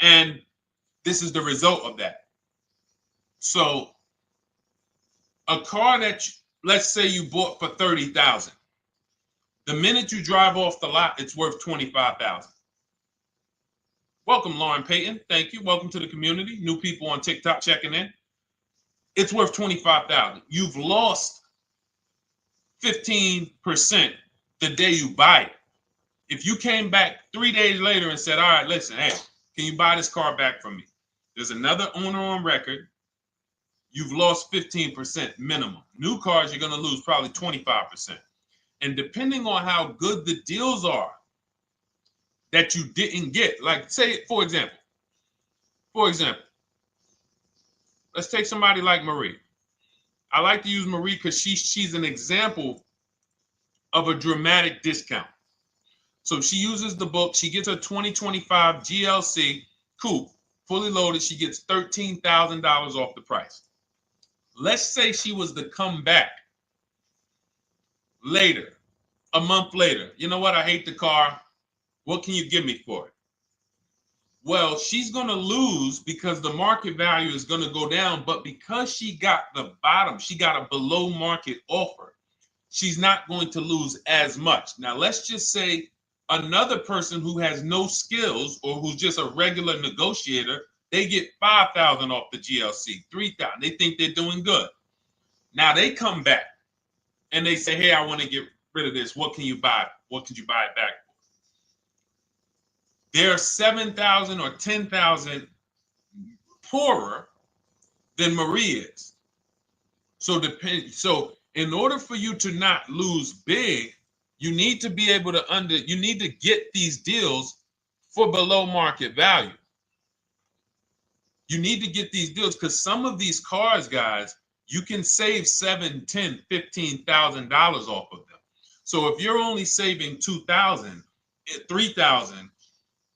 S1: And this is the result of that. So a car that, let's say you bought for $30,000. The minute you drive off the lot, it's worth $25,000. Welcome, Lauren Payton. Thank you. Welcome to the community. New people on TikTok checking in. It's worth $25,000. You've lost 15% the day you buy it. If you came back 3 days later and said, all right, listen, hey, can you buy this car back from me? There's another owner on record. You've lost 15% minimum. New cars, you're going to lose probably 25%. And depending on how good the deals are that you didn't get, like say, for example, let's take somebody like Marie. I like to use Marie because she's an example of a dramatic discount. So she uses the book. She gets her 2025 GLC coupe, fully loaded. She gets $13,000 off the price. Let's say she was to come back later, a month later. You know what? I hate the car. What can you give me for it? Well, she's going to lose because the market value is going to go down. But because she got the bottom, she got a below market offer, she's not going to lose as much. Now, let's just say another person who has no skills or who's just a regular negotiator, they get $5,000 off the GLC, $3,000. They think they're doing good. Now they come back and they say, hey, I want to get rid of this. What can you buy? What could you buy it back for? They're 7,000 or 10,000 poorer than Marie is. So in order for you to not lose big, you need to be able to you need to get these deals for below market value. You need to get these deals because some of these cars, guys, you can save $7,000, $10,000, $15,000 off of them. So if you're only saving 2,000, 3,000,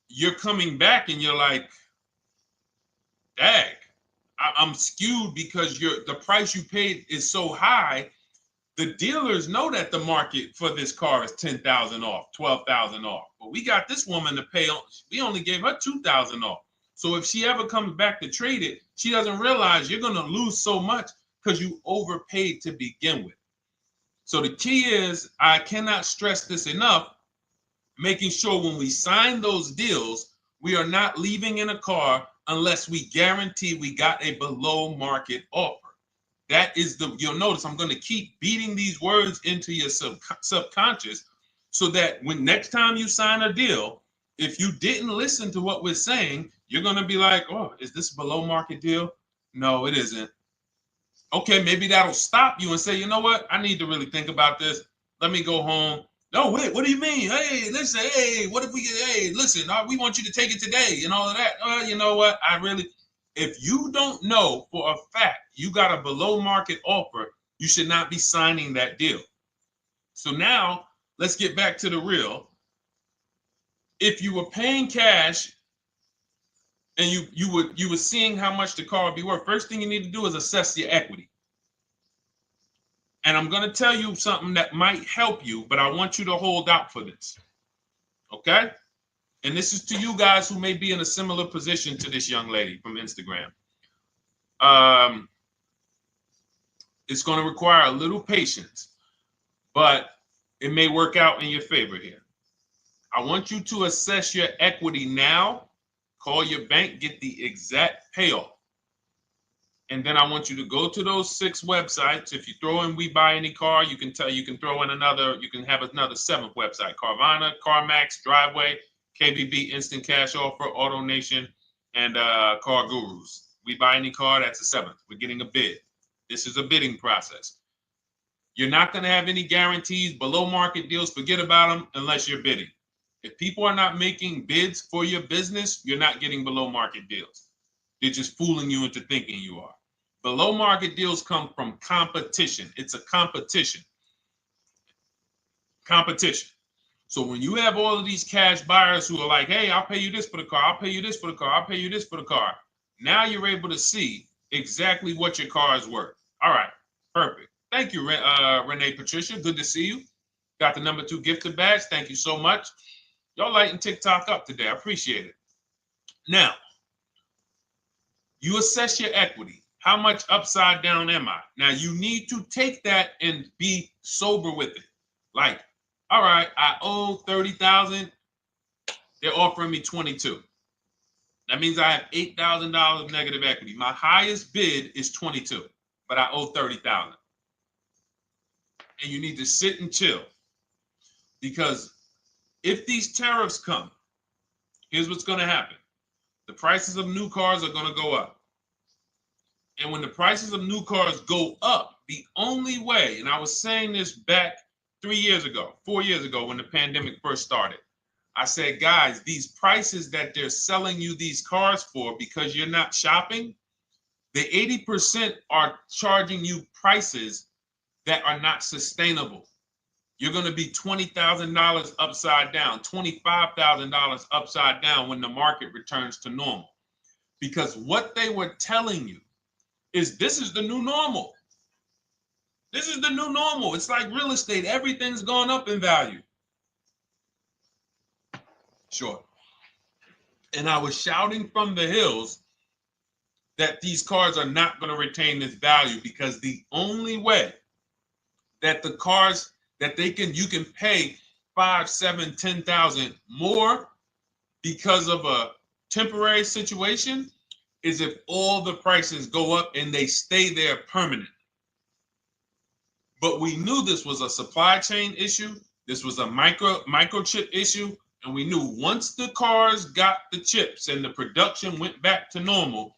S1: you're coming back and you're like, dag, I'm skewed because the price you paid is so high. The dealers know that the market for this car is 10,000 off, 12,000 off. But we got this woman to pay, we only gave her 2,000 off. So if she ever comes back to trade it, she doesn't realize you're going to lose so much because you overpaid to begin with. So the key is, I cannot stress this enough, making sure when we sign those deals, we are not leaving in a car unless we guarantee we got a below market offer. That is you'll notice I'm going to keep beating these words into your subconscious so that when next time you sign a deal, if you didn't listen to what we're saying, you're going to be like, oh, is this a below market deal? No, it isn't. Okay, maybe that'll stop you and say, you know what? I need to really think about this. Let me go home. No, wait, what do you mean? Hey, listen, hey, what if we get, hey, listen, we want you to take it today and all of that. You know what? If you don't know for a fact you got a below market offer, you should not be signing that deal. So now let's get back to the real. If you were paying cash and you were seeing how much the car would be worth, first thing you need to do is assess your equity. And I'm going to tell you something that might help you, but I want you to hold out for this. Okay? And this is to you guys who may be in a similar position to this young lady from Instagram. It's going to require a little patience, but it may work out in your favor here. I want you to assess your equity now, call your bank, get the exact payoff. And then I want you to go to those 6 websites. If you throw in We Buy Any Car, you can throw in you can have another 7th website: Carvana, CarMax, Driveway, KBB, Instant Cash Offer, AutoNation, and Car Gurus. We Buy Any Car, that's the 7th. We're getting a bid. This is a bidding process. You're not going to have any guarantees, below market deals, forget about them unless you're bidding. If people are not making bids for your business, you're not getting below market deals. They're just fooling you into thinking you are. Below market deals come from competition. It's a competition. Competition. So when you have all of these cash buyers who are like, hey, I'll pay you this for the car, I'll pay you this for the car, I'll pay you this for the car. Now you're able to see exactly what your car is worth. All right, perfect. Thank you, Renee Patricia. Good to see you. Got the number 2 gifted badge. Thank you so much. Y'all lighting TikTok up today. I appreciate it. Now, you assess your equity. How much upside down am I? Now, you need to take that and be sober with it. Like, all right, I owe 30,000. They're offering me 22. That means I have $8,000 of negative equity. My highest bid is 22, but I owe 30,000. And you need to sit and chill, because if these tariffs come, here's what's going to happen. The prices of new cars are going to go up. And when the prices of new cars go up, the only way, and I was saying this back 4 years ago, when the pandemic first started, I said, guys, these prices that they're selling you these cars for because you're not shopping, the 80% are charging you prices that are not sustainable. You're going to be $20,000 upside down, $25,000 upside down when the market returns to normal. Because what they were telling you is this is the new normal. This is the new normal. It's like real estate. Everything's gone up in value. Sure. And I was shouting from the hills that these cars are not going to retain this value, because the only way that the cars that you can pay 5, 7, 10,000 more because of a temporary situation is if all the prices go up and they stay there permanently. But we knew this was a supply chain issue. This was a microchip issue. And we knew once the cars got the chips and the production went back to normal,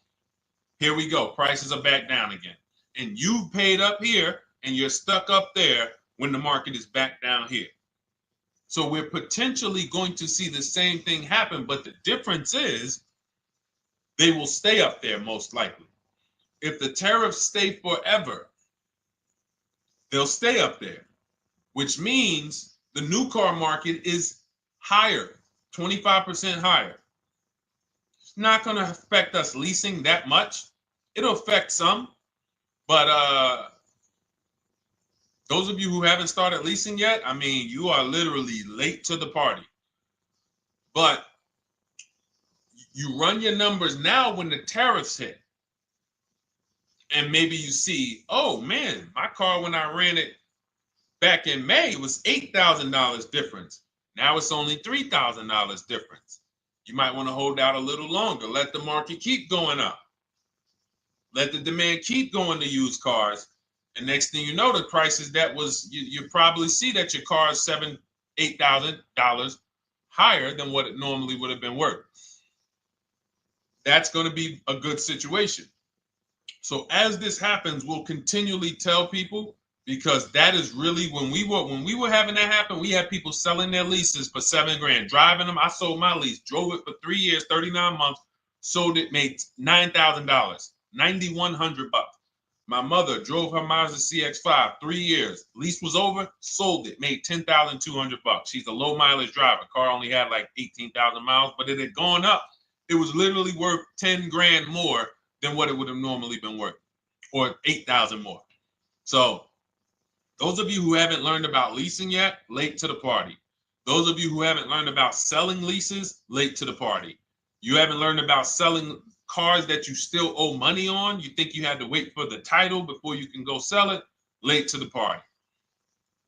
S1: here we go. Prices are back down again. And you paid up here and you're stuck up there when the market is back down here. So we're potentially going to see the same thing happen, but the difference is they will stay up there most likely. If the tariffs stay forever, they'll stay up there. which means the new car market is higher, 25% higher. It's not going to affect us leasing that much. It'll affect some, but those of you who haven't started leasing yet, I mean, you are literally late to the party. But you run your numbers now when the tariffs hit. And maybe you see, oh man, my car when I ran it back in May was $8,000 difference. Now it's only $3,000 difference. You might want to hold out a little longer. Let the market keep going up. Let the demand keep going to used cars. And next thing you know, the prices that was, you probably see that your car is $7,000, $8,000 higher than what it normally would have been worth. That's going to be a good situation. So as this happens, we'll continually tell people, because that is really when we were having that happen, we had people selling their leases for $7,000, driving them. I sold my lease, drove it for 3 years, 39 months, sold it, made $9,000, $9,100. My mother drove her Mazda CX-5, 3 years, lease was over, sold it, made $10,200. She's a low mileage driver. Car only had like 18,000 miles, but it had gone up. It was literally worth $10,000 more than what it would have normally been worth, or 8,000 more. So those of you who haven't learned about leasing yet, late to the party. Those of you who haven't learned about selling leases, late to the party. You haven't learned about selling cars that you still owe money on. You think you had to wait for the title before you can go sell it, late to the party.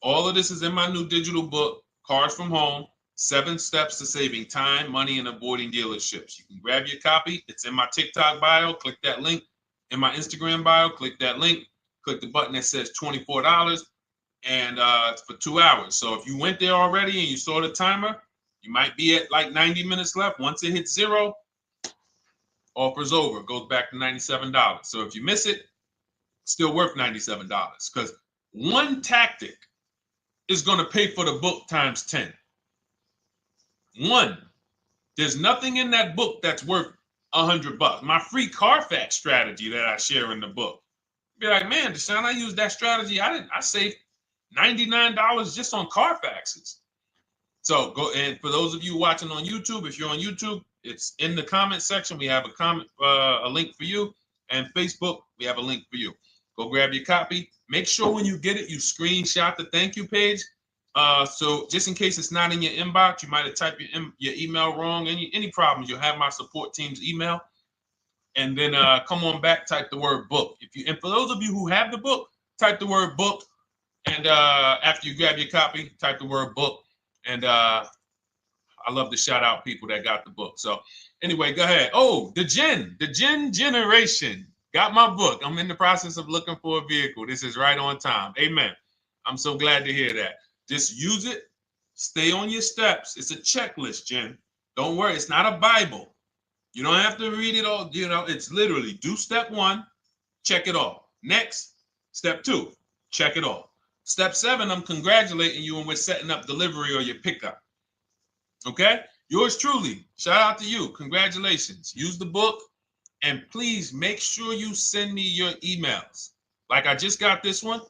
S1: All of this is in my new digital book, Cars from Home, 7 Steps to Saving Time, Money, and Avoiding Dealerships. You can grab your copy. It's in my TikTok bio. Click that link. In my Instagram bio, click that link. Click the button that says $24, and it's for 2 hours. So if you went there already and you saw the timer, you might be at like 90 minutes left. Once it hits 0, offer's over. It goes back to $97. So if you miss it, it's still worth $97, because one tactic is going to pay for the book times 10. One, there's nothing in that book that's worth $100. My free Carfax strategy that I share in the book. Be like, man, Deshone, I used that strategy. I saved $99 just on Carfaxes. So go, and for those of you watching on YouTube, if you're on YouTube, it's in the comment section. We have a link for you, and Facebook, we have a link for you. Go grab your copy. Make sure when you get it, you screenshot the thank you page. So just in case it's not in your inbox, you might have typed your email wrong. Any problems, you'll have my support team's email. And then come on back, type the word book. And for those of you who have the book, type the word book. And after you grab your copy, type the word book. And I love to shout out people that got the book. So anyway, go ahead. Oh, the Gen Generation got my book. I'm in the process of looking for a vehicle. This is right on time. Amen. I'm so glad to hear that. Just use it. Stay on your steps. It's a checklist, Jen. Don't worry. It's not a Bible. You don't have to read it all. You know, it's literally do step 1, check it off. Next, step 2, check it off. Step 7, I'm congratulating you and we're setting up delivery or your pickup. Okay? Yours truly. Shout out to you. Congratulations. Use the book, and please make sure you send me your emails. Like I just got this one.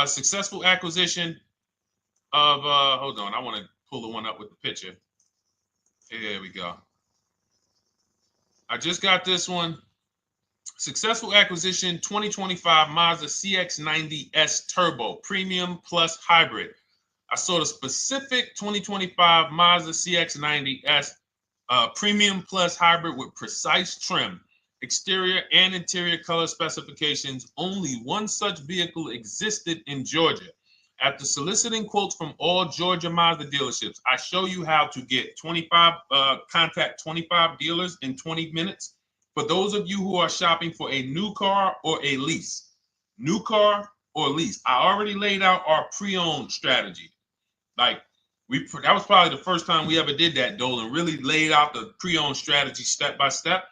S1: Successful acquisition of, hold on. I want to pull the one up with the picture. There we go. I just got this one. Successful acquisition 2025 Mazda CX-90S Turbo Premium Plus Hybrid. I saw the specific 2025 Mazda CX-90S Premium Plus Hybrid with precise trim, exterior and interior color specifications. Only one such vehicle existed in Georgia. After soliciting quotes from all Georgia Mazda dealerships, I show you how to get contact 25 dealers in 20 minutes. For those of you who are shopping for a new car or a lease, new car or lease, I already laid out our pre-owned strategy. Like that was probably the first time we ever did that, Dolan, really laid out the pre-owned strategy step by step.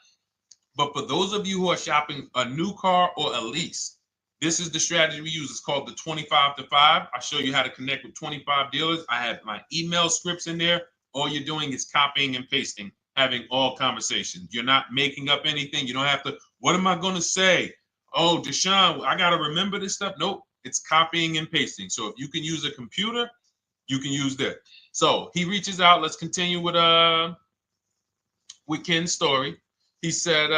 S1: But for those of you who are shopping a new car or a lease, this is the strategy we use. It's called the 25 to 5. I show you how to connect with 25 dealers. I have my email scripts in there. All you're doing is copying and pasting, having all conversations. You're not making up anything. You don't have to, what am I going to say? Oh, Deshone, I got to remember this stuff. Nope, it's copying and pasting. So if you can use a computer, you can use that. So he reaches out. Let's continue with Ken's story. He said,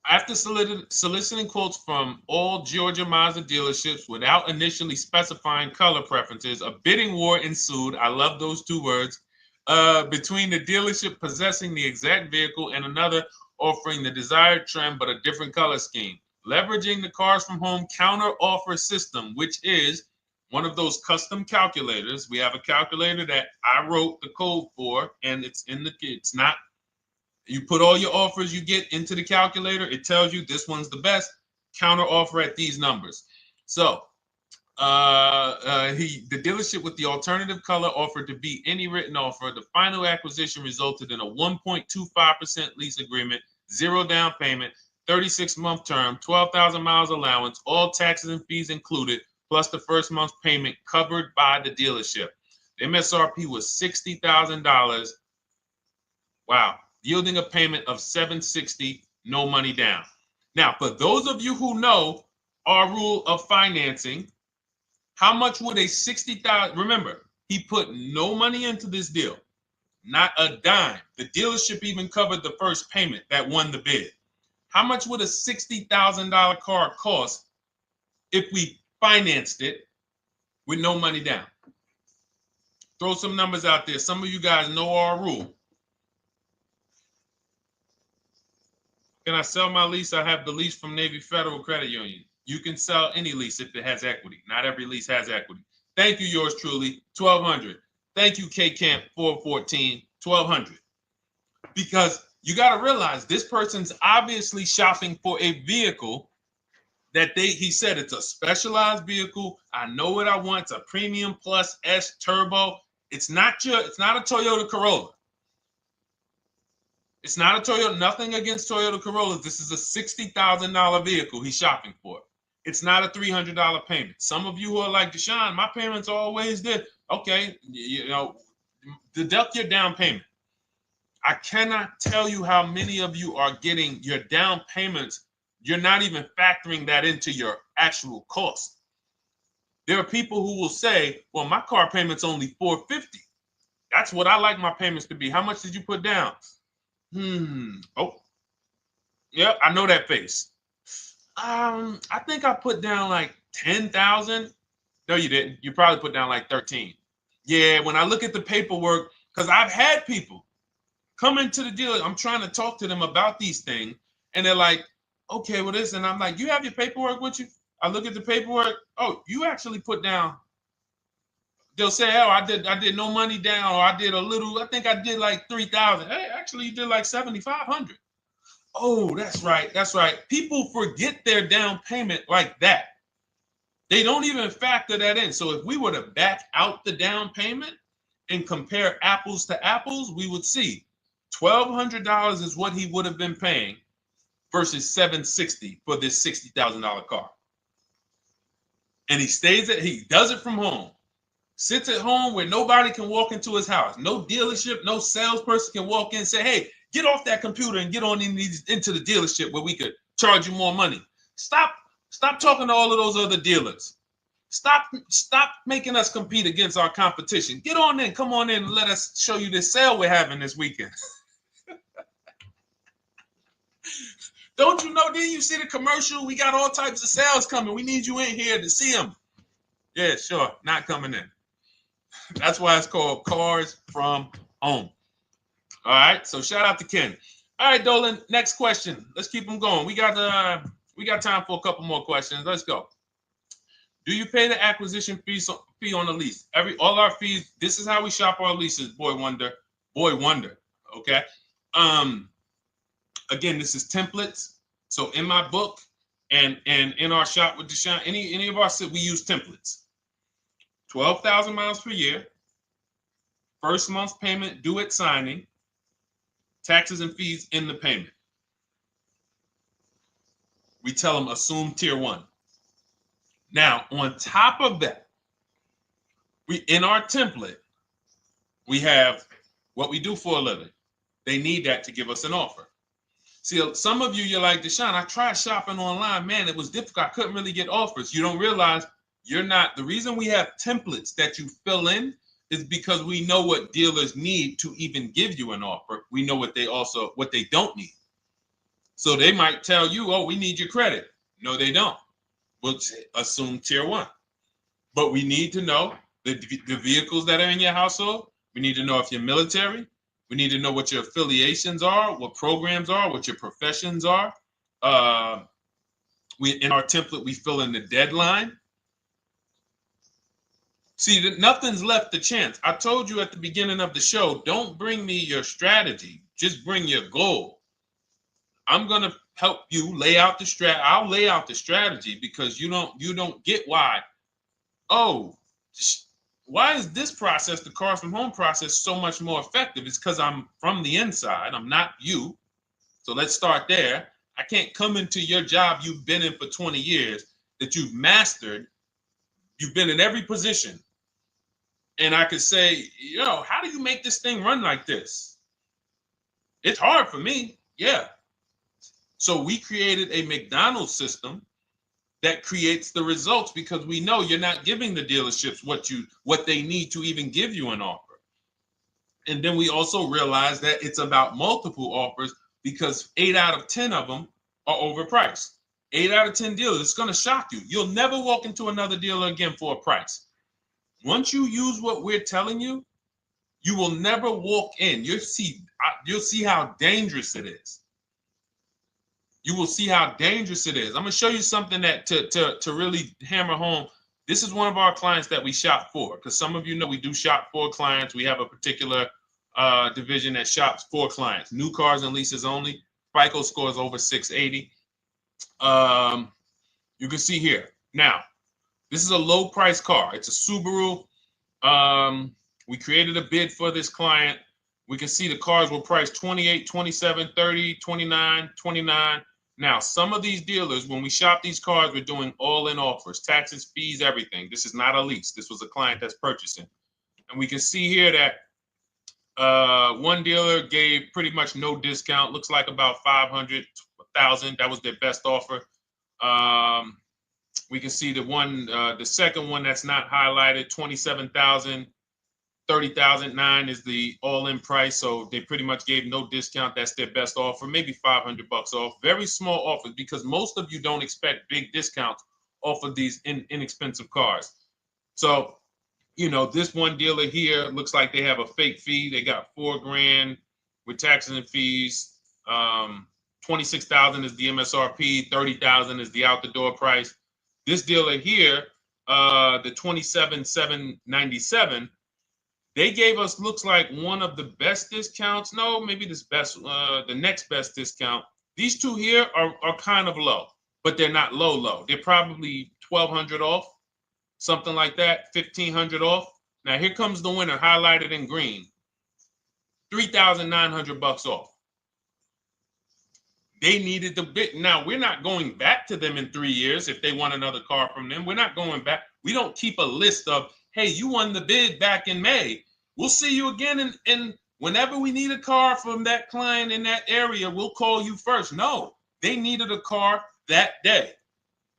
S1: after soliciting quotes from all Georgia Mazda dealerships without initially specifying color preferences, a bidding war ensued. I love those two words. Between the dealership possessing the exact vehicle and another offering the desired trim but a different color scheme. Leveraging the Cars from Home counter offer system, which is one of those custom calculators. We have a calculator that I wrote the code for, and it's not. You put all your offers you get into the calculator. It tells you this one's the best. Counter offer at these numbers. So the dealership with the alternative color offered to beat any written offer. The final acquisition resulted in a 1.25% lease agreement, 0 down payment, 36-month term, 12,000 miles allowance, all taxes and fees included, plus the first month's payment covered by the dealership. The MSRP was $60,000. Wow. Yielding a payment of $760, no money down. Now, for those of you who know our rule of financing, how much would a $60,000? Remember, he put no money into this deal, not a dime. The dealership even covered the first payment that won the bid. How much would a $60,000 car cost if we financed it with no money down? Throw some numbers out there. Some of you guys know our rule. Can I sell my lease? I have the lease from Navy Federal Credit Union. You can sell any lease if it has equity. Not every lease has equity. Thank you, yours truly, 1200. Thank you, K Camp 414, 1200. Because you got to realize this person's obviously shopping for a vehicle that he said it's a specialized vehicle. I know what I want. It's a premium plus S turbo. It's not a Toyota Corolla. It's not a Toyota, nothing against Toyota Corollas. This is a $60,000 vehicle he's shopping for. It's not a $300 payment. Some of you who are like, Deshone, my payments are always there. Okay, deduct your down payment. I cannot tell you how many of you are getting your down payments. You're not even factoring that into your actual cost. There are people who will say, well, my car payment's only $450. That's what I like my payments to be. How much did you put down? Oh, yep, I know that face. I think I put down like 10,000. No, you didn't. You probably put down like 13. Yeah, when I look at the paperwork, because I've had people come into the dealer. I'm trying to talk to them about these things, and they're like, okay, well, this, and I'm like, you have your paperwork with you? I look at the paperwork. Oh, you actually put down. They'll say, oh, I did no money down, or I did a little, I think I did like 3,000. Hey, actually you did like 7,500. Oh, that's right. People forget their down payment like that. They don't even factor that in. So if we were to back out the down payment and compare apples to apples, we would see $1,200 is what he would have been paying versus $760 for this $60,000 car. And he does it from home. Sits at home where nobody can walk into his house. No dealership, no salesperson can walk in and say, hey, get off that computer and get on into the dealership where we could charge you more money. Stop talking to all of those other dealers. Stop making us compete against our competition. Get on in, come on in and let us show you this sale we're having this weekend. Don't you know, didn't you see the commercial? We got all types of sales coming. We need you in here to see them. Yeah, sure, not coming in. That's why it's called Cars from Home. All right, so shout out to Ken. All right, Dolan, next question. Let's keep them going. We got time for a couple more questions. Let's go. Do you pay the acquisition fee on the lease? All our fees. This is how we shop our leases. Boy wonder. Okay. Again, this is templates. So in my book and in our shop with Deshone, any of our we use templates. 12,000 miles per year. First month's payment due at signing. Taxes and fees in the payment. We tell them assume tier 1. Now, on top of that, in our template, we have what we do for a living. They need that to give us an offer. See, some of you, you're like, Deshone, I tried shopping online. Man, it was difficult. I couldn't really get offers. You don't realize you're not. The reason we have templates that you fill in is because we know what dealers need to even give you an offer. We know what they don't need. So they might tell you, oh, we need your credit. No, they don't. We'll assume tier 1. But we need to know the vehicles that are in your household. We need to know if you're military. We need to know what your affiliations are, what programs are, what your professions are. In our template, we fill in the deadline. See, nothing's left to chance. I told you at the beginning of the show, don't bring me your strategy. Just bring your goal. I'm going to help you lay out the I'll lay out the strategy because you don't get why. Oh, why is this process, the Cars from Home process, so much more effective? It's because I'm from the inside. I'm not you. So let's start there. I can't come into your job you've been in for 20 years, that you've mastered. You've been in every position. And I could say, how do you make this thing run like this? It's hard for me. Yeah. So we created a McDonald's system that creates the results because we know you're not giving the dealerships what they need to even give you an offer. And then we also realize that it's about multiple offers because 8 out of 10 of them are overpriced. 8 out of 10 dealers, it's going to shock you. You'll never walk into another dealer again for a price. Once you use what we're telling you, you will never walk in. You'll see how dangerous it is. You will see how dangerous it is. I'm going to show you something that to really hammer home. This is one of our clients that we shop for, because some of you know we do shop for clients. We have a particular division that shops for clients. New cars and leases only. FICO score is over 680. You can see here. Now, this is a low price car. It's a Subaru. We created a bid for this client. We can see the cars were priced 28, 27, 30, 29, 29. Now, some of these dealers, when we shop these cars, we're doing all-in offers, taxes, fees, everything. This is not a lease. This was a client that's purchasing. And we can see here that one dealer gave pretty much no discount. Looks like about 500, 1,000. That was their best offer. We can see the second one that's not highlighted, 27,000. 30,009 is the all-in price, so they pretty much gave no discount. That's their best offer, maybe $500 off. Very small offers because most of you don't expect big discounts off of these inexpensive cars. So, this one dealer here looks like they have a fake fee. They got $4,000 with taxes and fees. 26,000 is the MSRP. 30,000 is the out the door price. This dealer here, the 27,797. They gave us, looks like, one of the best discounts. No, maybe the next best discount. These two here are kind of low, but they're not low. They're probably 1,200 off, something like that, 1,500 off. Now here comes the winner, highlighted in green, 3,900 off. They needed the bid. Now we're not going back to them in 3 years if they want another car from them. We're not going back. We don't keep a list of, hey, you won the bid back in May. We'll see you again. And whenever we need a car from that client in that area, we'll call you first. No, they needed a car that day.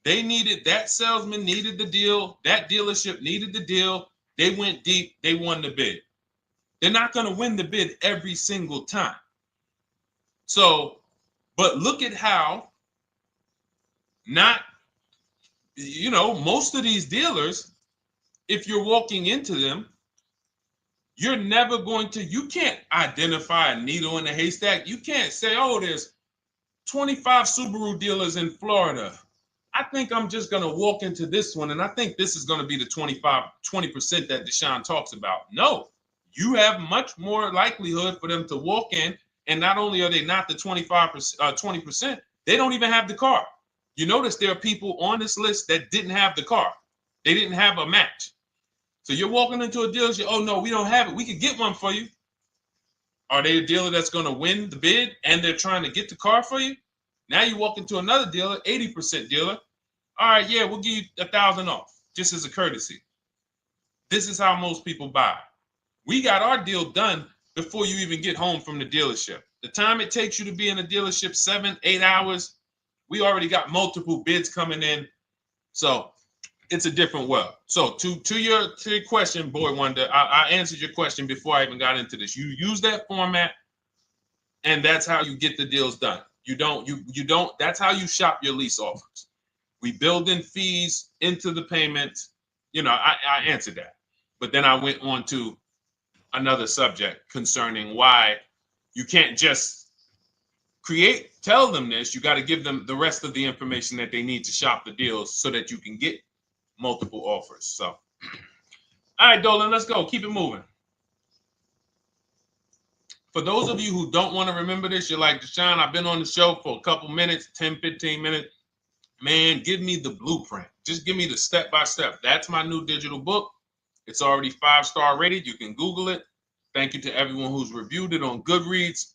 S1: That salesman needed the deal. That dealership needed the deal. They went deep. They won the bid. They're not going to win the bid every single time. So, but look at how most of these dealers, if you're walking into them, you can't identify a needle in a haystack. You can't say, oh, there's 25 Subaru dealers in Florida. I think I'm just going to walk into this one, and I think this is going to be the 20% that Deshone talks about. No, you have much more likelihood for them to walk in, and not only are they not the 20%, they don't even have the car. You notice there are people on this list that didn't have the car. They didn't have a match. So you're walking into a dealership, oh, no, we don't have it. We could get one for you. Are they a dealer that's going to win the bid and they're trying to get the car for you? Now you walk into another dealer, 80% dealer. All right, yeah, we'll give you 1,000 off, just as a courtesy. This is how most people buy. We got our deal done before you even get home from the dealership. The time it takes you to be in a dealership, 7-8 hours, we already got multiple bids coming in. So it's a different world. So to your question, Boy Wonder, I answered your question before I even got into this. You use that format, and that's how you get the deals done. You don't, that's how you shop your lease offers. We build in fees into the payments. You know, I answered that. But then I went on to another subject concerning why you can't just tell them this. You got to give them the rest of the information that they need to shop the deals so that you can get multiple offers. So, all right, Dolan, let's go. Keep it moving. For those of you who don't want to remember this, you're like, Deshone, I've been on the show for a couple minutes, 10, 15 minutes. Man, give me the blueprint. Just give me the step-by-step. That's my new digital book. It's already 5-star rated. You can Google it. Thank you to everyone who's reviewed it on Goodreads.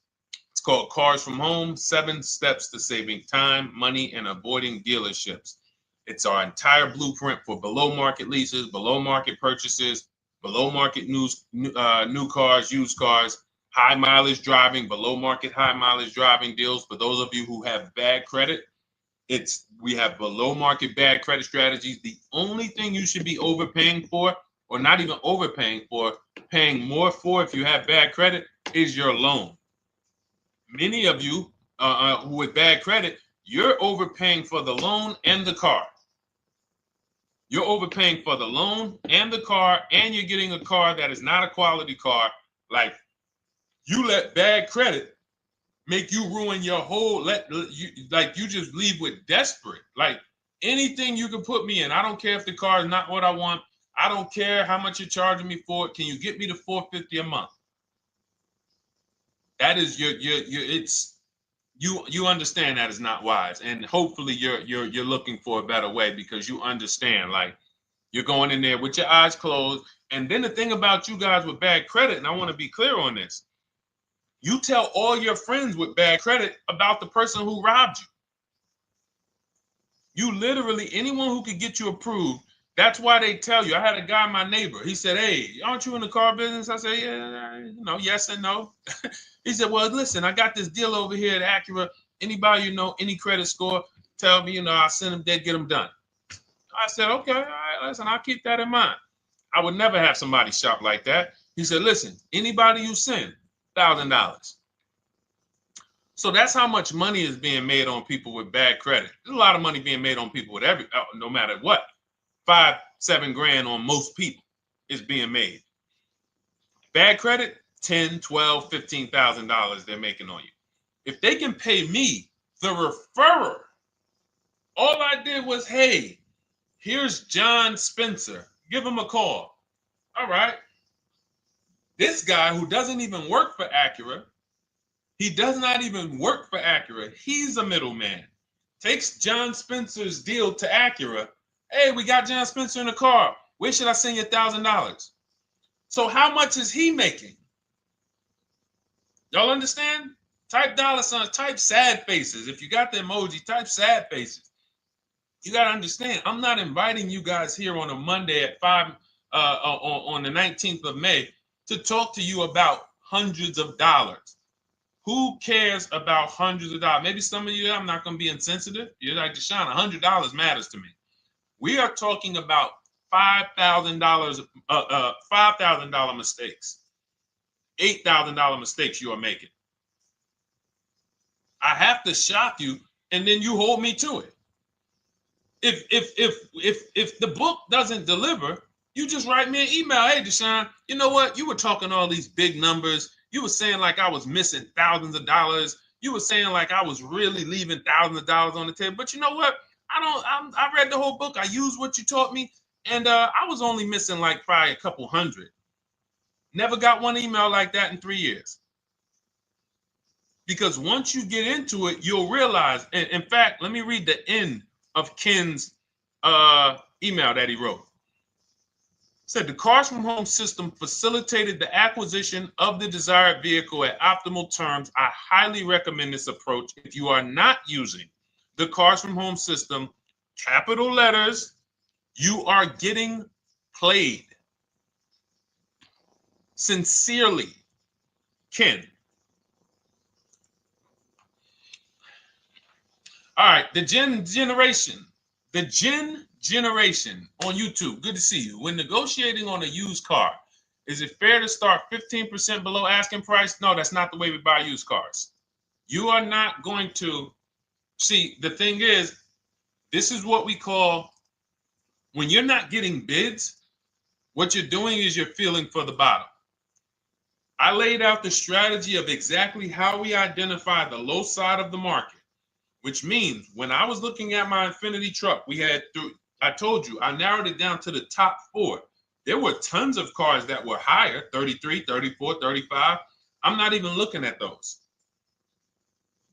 S1: It's called Cars from Home, 7 Steps to Saving Time, Money, and Avoiding Dealerships. It's our entire blueprint for below market leases, below market purchases, below market new cars, used cars, high mileage driving, below market high mileage driving deals. For those of you who have bad credit, we have below market bad credit strategies. The only thing you should be overpaying for, or not even overpaying for, paying more for if you have bad credit, is your loan. Many of you with bad credit, you're overpaying for the loan and the car. You're overpaying for the loan and the car, and you're getting a car that is not a quality car. Like, you let bad credit make you ruin your whole, you just leave with desperate. Like, anything you can put me in. I don't care if the car is not what I want. I don't care how much you're charging me for it. Can you get me to $450 a month? That is you understand that is not wise. And hopefully you're looking for a better way, because you understand, like, you're going in there with your eyes closed. And then the thing about you guys with bad credit, and I want to be clear on this, you tell all your friends with bad credit about the person who robbed you. You literally, anyone who could get you approved, that's why they tell you. I had a guy, my neighbor, he said, hey, aren't you in the car business? I said, yeah, yes and no. He said, well, listen, I got this deal over here at Acura. Anybody you know, any credit score, tell me, I'll send them there, get them done. I said, okay, all right, listen, I'll keep that in mind. I would never have somebody shop like that. He said, listen, anybody you send, $1,000. So that's how much money is being made on people with bad credit. There's a lot of money being made on people with no matter what. 5-7 grand on most people is being made. Bad credit, $10,000, $12,000, $15,000 they're making on you. If they can pay me, the referrer, all I did was, hey, here's John Spencer. Give him a call. All right. This guy who doesn't even work for Acura, he does not even work for Acura. He's a middleman. Takes John Spencer's deal to Acura. Hey, we got John Spencer in the car. Where should I send you $1,000? So how much is he making? Y'all understand? Type dollar signs, type sad faces. If you got the emoji, type sad faces. You got to understand, I'm not inviting you guys here on a Monday at 5 on the 19th of May to talk to you about hundreds of dollars. Who cares about hundreds of dollars? Maybe some of you, I'm not going to be insensitive. You're like, Deshone, $100 matters to me. We are talking about $5,000 mistakes, $8,000 mistakes you are making. I have to shock you, and then you hold me to it. If the book doesn't deliver, you just write me an email. Hey, Deshone, you know what? You were talking all these big numbers. You were saying like I was missing thousands of dollars. You were saying like I was really leaving thousands of dollars on the table. But you know what? I read the whole book. I used what you taught me. And I was only missing like probably a couple hundred. Never got one email like that in 3 years. Because once you get into it, you'll realize. And in fact, let me read the end of Ken's email that he wrote. Said the Cars from Home system facilitated the acquisition of the desired vehicle at optimal terms. I highly recommend this approach. If you are not using the Cars from Home system, capital letters, you are getting played. Sincerely, Ken. All right, the Gen Generation on YouTube. Good to see you. When negotiating on a used car, is it fair to start 15% below asking price? No, that's not the way we buy used cars. You are not going to see. The thing is, this is what we call, when you're not getting bids, what you're doing is you're feeling for the bottom. I laid out the strategy of exactly how we identify the low side of the market, which means when I was looking at my Infinity truck, I told you, I narrowed it down to the top 4. There were tons of cars that were higher, 33, 34, 35. I'm not even looking at those.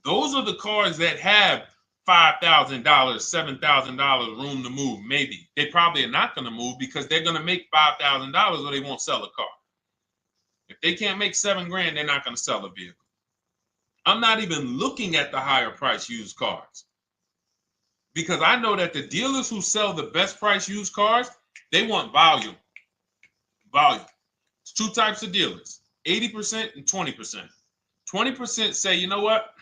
S1: Those are the cars that have $5,000, $7,000 room to move. Maybe they probably are not going to move because they're going to make $5,000 or they won't sell a car. If they can't make $7,000, they're not going to sell a vehicle. I'm not even looking at the higher price used cars because I know that the dealers who sell the best price used cars, they want volume. Volume. It's 2 types of dealers, 80% and 20%. 20% say, you know what?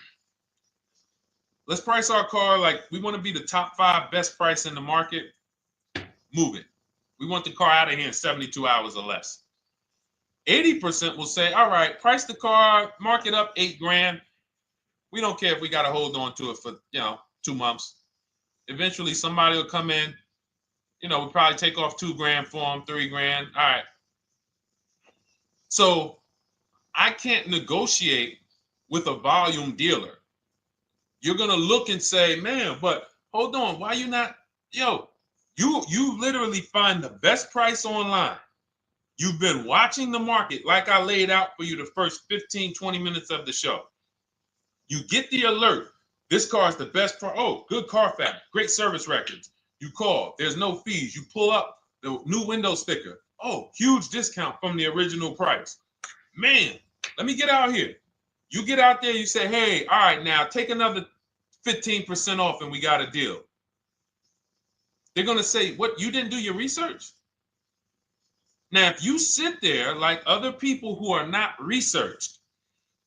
S1: Let's price our car like we want to be the top 5 best price in the market. Move it. We want the car out of here in 72 hours or less. 80% will say, all right, price the car, mark it up $8,000. We don't care if we got to hold on to it for 2 months. Eventually, somebody will come in. We'll probably take off $2,000 for them, $3,000. All right. So I can't negotiate with a volume dealer. You're gonna look and say, man, but hold on, why you not? You literally find the best price online. You've been watching the market like I laid out for you the first 15, 20 minutes of the show. You get the alert. This car is the best price. Oh, good Carfax, great service records. You call, there's no fees. You pull up the new window sticker. Oh, huge discount from the original price. Man, let me get out here. You get out there, you say, hey, all right, now take another 15% off and we got a deal. They're going to say, what, you didn't do your research? Now, if you sit there like other people who are not researched,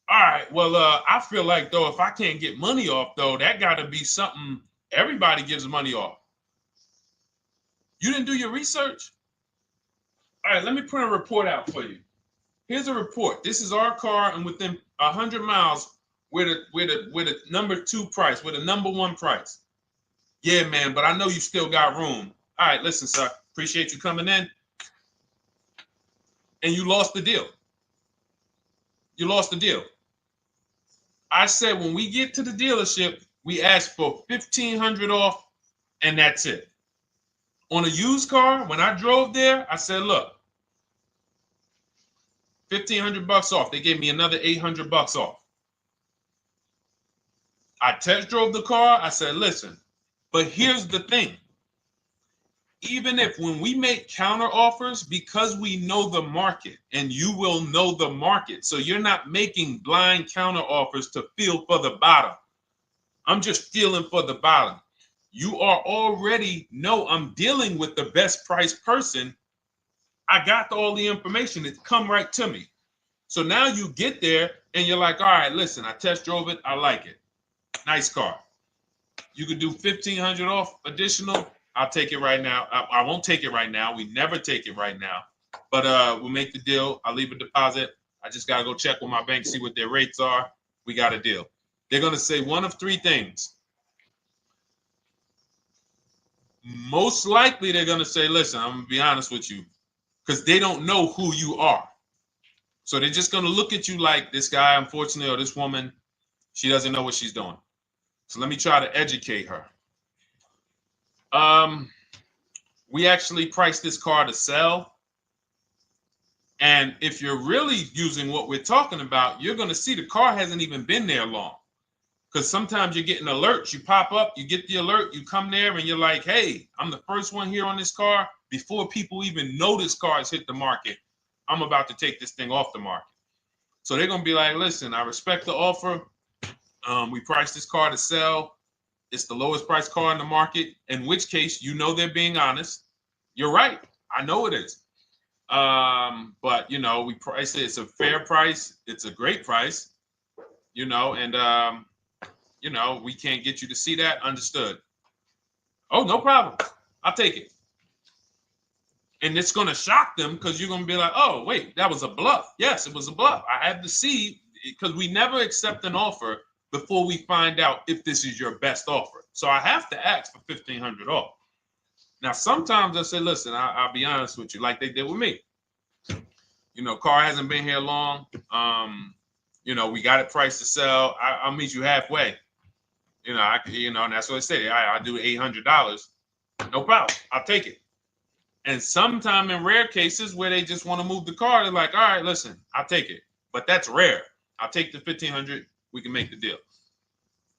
S1: all right, well, I feel like, though, if I can't get money off, though, that got to be something everybody gives money off. You didn't do your research? All right, let me print a report out for you. Here's a report. This is our car, and within 100 miles, we're the number 2 price, we're the number 1 price. Yeah, man, but I know you still got room. All right, listen, sir, appreciate you coming in. And you lost the deal. You lost the deal. I said when we get to the dealership, we ask for $1,500 off, and that's it. On a used car, when I drove there, I said, look, $1,500 off. They gave me another $800 off. I test drove the car. I said, listen, but here's the thing. Even if when we make counter offers, because we know the market, and you will know the market, so you're not making blind counter offers to feel for the bottom. I'm just feeling for the bottom. You are already know I'm dealing with the best price person. I got all the information. It's come right to me. So now you get there and you're like, all right, listen, I test drove it. I like it. Nice car. You could do $1,500 off additional. I'll take it right now. I won't take it right now. We never take it right now. But we'll make the deal. I'll leave a deposit. I just got to go check with my bank, see what their rates are. We got a deal. They're going to say one of 3 things. Most likely they're going to say, listen, I'm going to be honest with you, because they don't know who you are. So they're just going to look at you like this guy, unfortunately, or this woman, she doesn't know what she's doing. So let me try to educate her. We actually priced this car to sell. And if you're really using what we're talking about, you're going to see the car hasn't even been there long. Because sometimes you're getting alerts. You pop up, you get the alert, you come there, and you're like, hey, I'm the first one here on this car. Before people even know this car has hit the market, I'm about to take this thing off the market. So they're going to be like, listen, I respect the offer. We priced this car to sell. It's the lowest price car in the market, in which case, they're being honest. You're right. I know it is. But, we price it. It's a fair price. It's a great price, and, you know, we can't get you to see that. Understood. Oh, no problem. I'll take it. And it's going to shock them because you're going to be like, oh, wait, that was a bluff. Yes, it was a bluff. I had to see, because we never accept an offer before we find out if this is your best offer. So I have to ask for $1,500 off. Now, sometimes I say, listen, I'll be honest with you, like they did with me. You know, car hasn't been here long. You know, we got it priced to sell. I'll meet you halfway. You know, and that's what I say. I'll do $800. No problem. I'll take it. And sometime in rare cases where they just want to move the car, they're like, all right, listen, I'll take it. But that's rare. I'll take the $1,500. We can make the deal.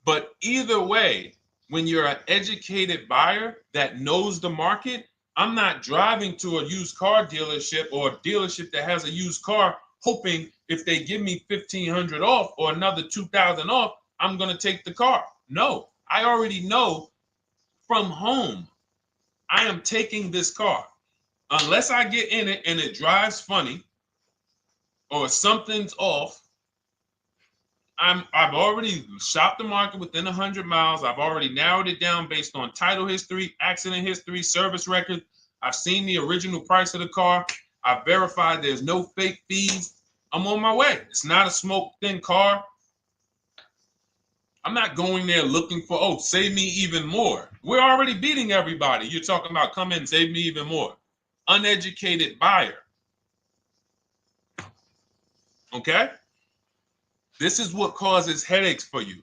S1: But either way, when you're an educated buyer that knows the market, I'm not driving to a used car dealership or a dealership that has a used car hoping if they give me $1,500 off or another $2,000 off, I'm going to take the car. No, I already know from home I am taking this car. Unless I get in it and it drives funny or something's off, I've already shopped the market within 100 miles. I've already narrowed it down based on title history, accident history, service record. I've seen the original price of the car. I've verified there's no fake fees. I'm on my way. It's not a smoke thin car. I'm not going there looking for, oh, save me even more. We're already beating everybody. You're talking about come in, save me even more. Uneducated buyer. Okay? This is what causes headaches for you.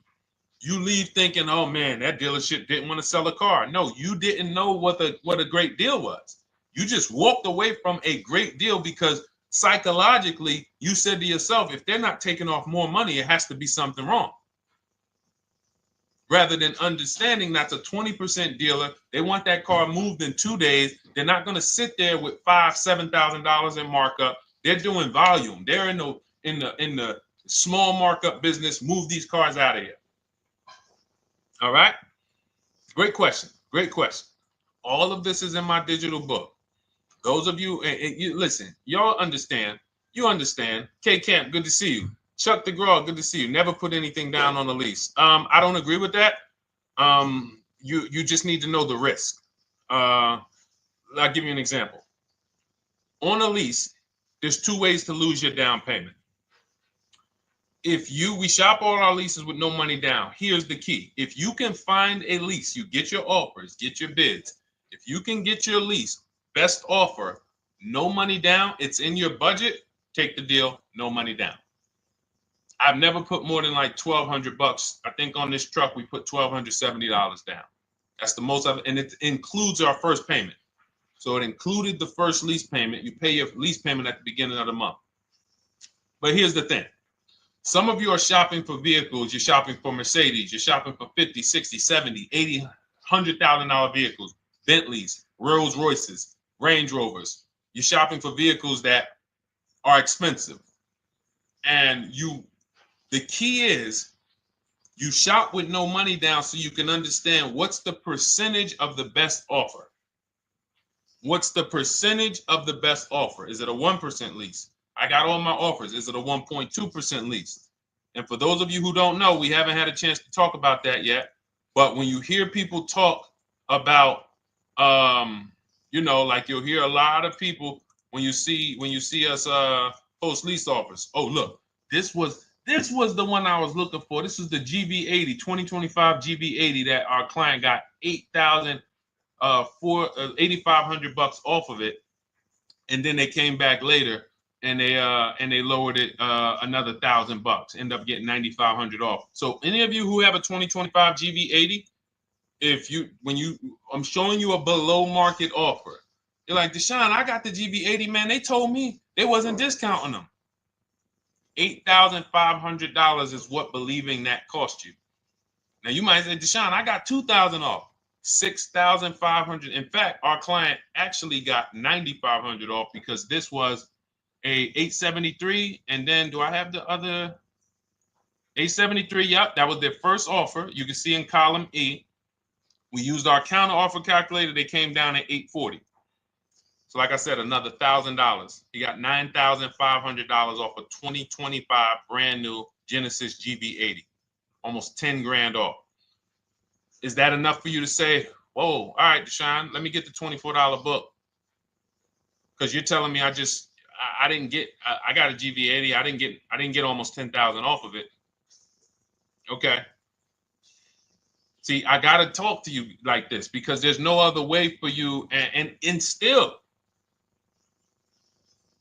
S1: You leave thinking, oh man, that dealership didn't want to sell a car. No, you didn't know what a great deal was. You just walked away from a great deal because psychologically you said to yourself, if they're not taking off more money, it has to be something wrong. Rather than understanding that's a 20% dealer, they want that car moved in 2 days. They're not going to sit there with $5,000, $7,000 in markup. They're doing volume. They're in the small markup business. Move these cars out of here. All right. Great question. Great question. All of this is in my digital book. Those of you, and you listen, y'all understand. You understand. K Camp, good to see you. Chuck DeGraw, good to see you. Never put anything down on the lease. I don't agree with that. You just need to know the risk. I'll give you an example. On a lease, there's 2 ways to lose your down payment. We shop all our leases with no money down. Here's the key. If you can find a lease, you get your offers, get your bids. If you can get your lease, best offer, no money down, it's in your budget, take the deal, no money down. I've never put more than like $1,200. I think on this truck, we put $1,270 down. That's the most of it. And it includes our first payment. So it included the first lease payment. You pay your lease payment at the beginning of the month. But here's the thing. Some of you are shopping for vehicles. You're shopping for Mercedes. You're shopping for 50, 60, 70, 80, $100,000 vehicles, Bentleys, Rolls Royces, Range Rovers. You're shopping for vehicles that are expensive. And the key is you shop with no money down so you can understand what's the percentage of the best offer. What's the percentage of the best offer? Is it a 1% lease? I got all my offers. Is it a 1.2% lease? And for those of you who don't know, we haven't had a chance to talk about that yet. But when you hear people talk about, like you'll hear a lot of people when you see us post lease offers. Oh, look, this was the one I was looking for. This is the GV80, 2025 GV80 that our client got $8,500 off of it, and then they came back later and they lowered it another $1,000. End up getting $9,500 off. So any of you who have a 2025 GV80, I'm showing you a below market offer. You're like, Deshone, I got the GV80, man. They told me they wasn't discounting them. $8,500 is what believing that cost you. Now you might say, Deshone, I got $2,000 off. $6,500. In fact, our client actually got $9,500 off because this was a 873. And then do I have the other 873? Yep, that was their first offer. You can see in column E. We used our counter offer calculator. They came down at 840. So like I said, another $1,000. He got $9,500 off a 2025 brand new Genesis GV80. almost 10 grand off. Is that enough for you to say, whoa, all right, Deshone, let me get the $24 book? Because you're telling me I didn't get, I got a GV80. I didn't get almost 10,000 off of it. Okay. See, I got to talk to you like this because there's no other way for you. And still,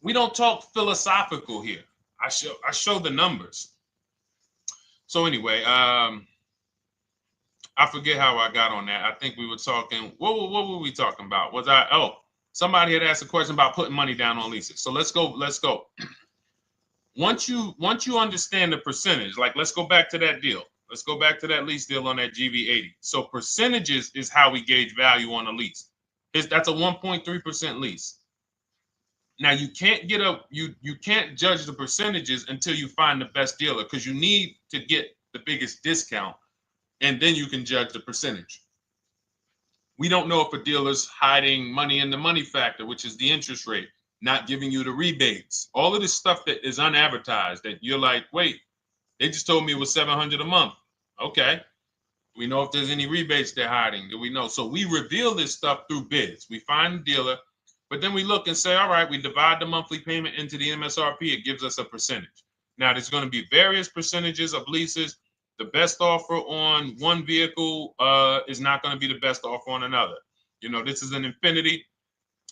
S1: we don't talk philosophical here. I show the numbers. So anyway, I forget how I got on that. I think we were talking, what were we talking about? Somebody had asked a question about putting money down on leases. So let's go. Once you understand the percentage, like let's go back to that deal. Let's go back to that lease deal on that GV80. So percentages is how we gauge value on a lease. That's a 1.3% lease. Now you can't you can't judge the percentages until you find the best dealer, because you need to get the biggest discount, and then you can judge the percentage. We don't know if a dealer's hiding money in the money factor, which is the interest rate, not giving you the rebates, all of this stuff that is unadvertised that you're like, wait, they just told me it was $700 a month. Okay. We know if there's any rebates they're hiding. Do we know? So we reveal this stuff through bids. We find the dealer, but then we look and say, all right, we divide the monthly payment into the MSRP. It gives us a percentage. Now, there's going to be various percentages of leases. The best offer on one vehicle is not going to be the best offer on another. You know, this is an Infinity.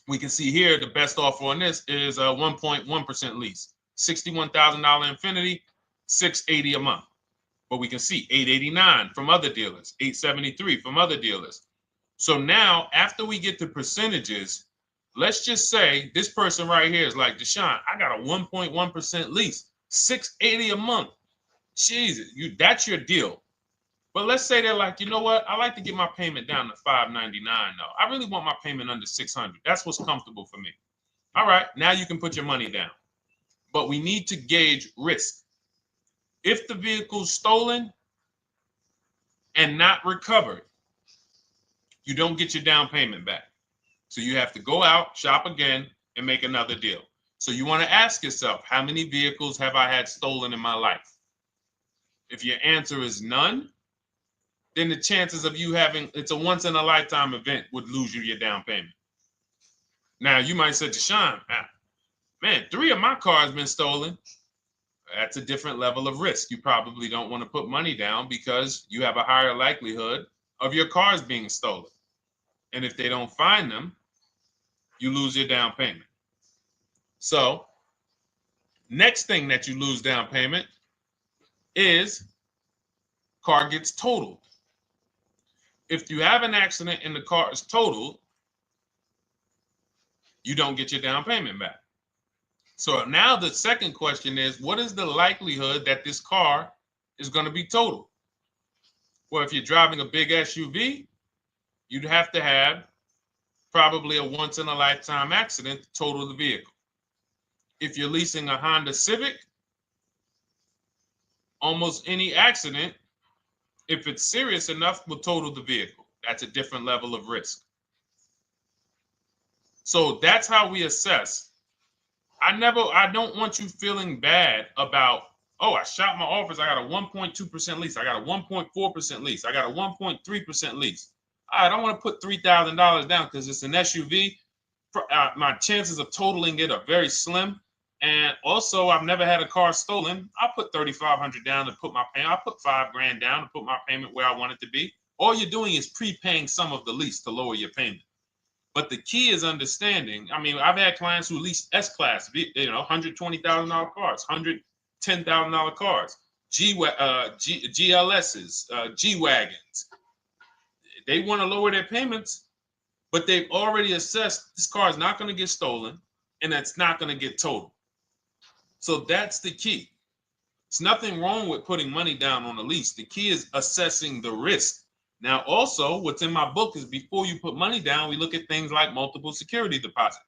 S1: We can see here the best offer on this is a 1.1% lease. $61,000 Infinity, $680 a month. But we can see $889 from other dealers, $873 from other dealers. So now, after we get the percentages, let's just say this person right here is like, Deshone, I got a 1.1% lease, $680 a month. Jesus, that's your deal. But let's say they're like, you know what? I like to get my payment down to $599 though. I really want my payment under $600. That's what's comfortable for me. All right, now you can put your money down. But we need to gauge risk. If the vehicle's stolen and not recovered, you don't get your down payment back. So you have to go out, shop again, and make another deal. So you want to ask yourself, how many vehicles have I had stolen in my life? If your answer is none, then the chances of you having, it's a once in a lifetime event, would lose you your down payment. Now you might say, Deshone, man, 3 of my cars been stolen. That's a different level of risk. You probably don't want to put money down because you have a higher likelihood of your cars being stolen. And if they don't find them, you lose your down payment. So next thing that you lose down payment is car gets totaled. If you have an accident and the car is totaled, you don't get your down payment back. So now the second question is, what is the likelihood that this car is going to be totaled? Well, if you're driving a big SUV, you'd have to have probably a once in a lifetime accident to total the vehicle. If you're leasing a Honda Civic, almost any accident, if it's serious enough, will total the vehicle. That's a different level of risk. So that's how we assess. I don't want you feeling bad about, oh, I shot my office. I got a 1.2% lease. I got a 1.4% lease. I got a 1.3% lease. I don't want to put $3,000 down because it's an SUV. My chances of totaling it are very slim. And also, I've never had a car stolen. I put $3,500 down to put my payment. I put $5,000 down to put my payment where I want it to be. All you're doing is prepaying some of the lease to lower your payment. But the key is understanding. I mean, I've had clients who lease S-Class, $120,000 cars, $110,000 cars, GLSs, G-Wagons. They want to lower their payments, but they've already assessed this car is not going to get stolen and it's not going to get totaled. So that's the key. There's nothing wrong with putting money down on a lease. The key is assessing the risk. Now, also, what's in my book is before you put money down, we look at things like multiple security deposits.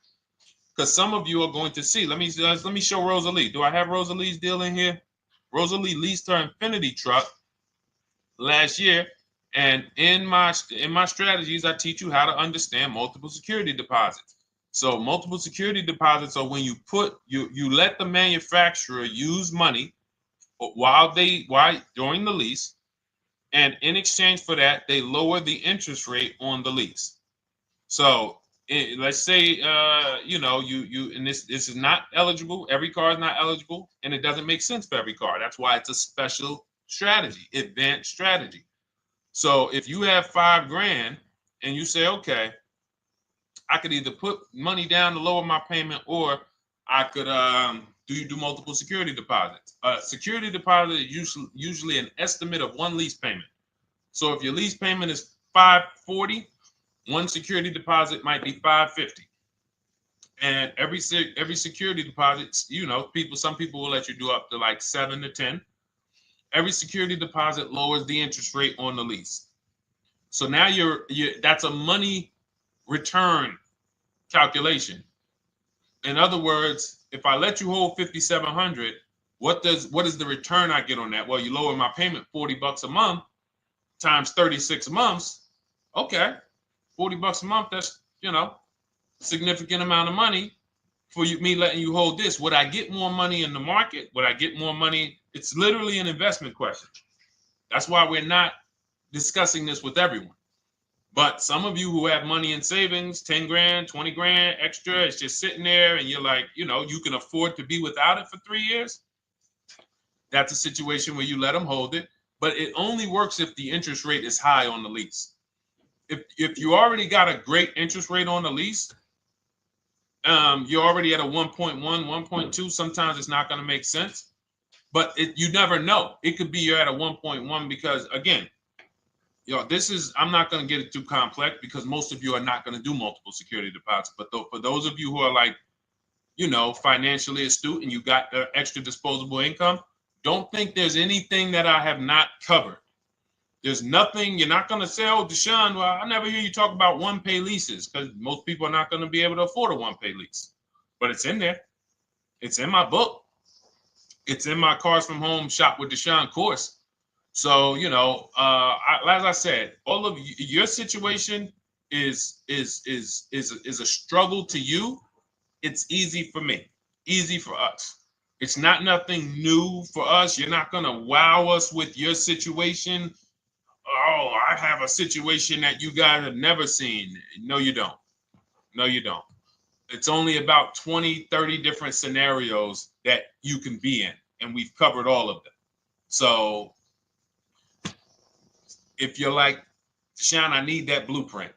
S1: Because some of you are going to see, let me show Rosalie. Do I have Rosalie's deal in here? Rosalie leased her Infinity truck last year. And in my strategies, I teach you how to understand multiple security deposits. So multiple security deposits are when you let the manufacturer use money during the lease And in exchange for that, they lower the interest rate on the lease. So let's say, and this is not eligible. Every car is not eligible, and it doesn't make sense for every car. That's why it's a special strategy, advanced strategy. So if you have $5,000 and you say, okay, I could either put money down to lower my payment, or I could do multiple security deposits. Security deposit is usually an estimate of one lease payment. So if your lease payment is $540, one security deposit might be $550. And every security deposit, some people will let you do up to like 7 to 10. Every security deposit lowers the interest rate on the lease. So now that's a money return calculation. In other words, if I let you hold $5,700, what is the return I get on that? Well, you lower my payment $40 a month times 36 months. Okay, $40 a month. That's significant amount of money for me letting you hold this. Would I get more money in the market? Would I get more money? It's literally an investment question. That's why we're not discussing this with everyone. But some of you who have money in savings, 10 grand, 20 grand extra, it's just sitting there, and you're like, you can afford to be without it for 3 years. That's a situation where you let them hold it, but it only works if the interest rate is high on the lease. If you already got a great interest rate on the lease, you're already at a 1.1, 1.2. Sometimes it's not going to make sense, but you never know. It could be you're at a 1.1 because, again, I'm not going to get it too complex because most of you are not going to do multiple security deposits. But for those of you who are like, financially astute and you got extra disposable income, don't think there's anything that I have not covered. There's nothing. You're not going to say, oh, Deshone, well, I never hear you talk about one-pay leases, because most people are not going to be able to afford a one-pay lease. But it's in there. It's in my book. It's in my Cars from Home Shop with Deshone course. So, as I said, all of your situation is a struggle to you. It's easy for me, easy for us. It's nothing new for us. You're not going to wow us with your situation. Oh, I have a situation that you guys have never seen. No, you don't. No, you don't. It's only about 20, 30 different scenarios that you can be in, and we've covered all of them. So if you're like, Deshone, I need that blueprint.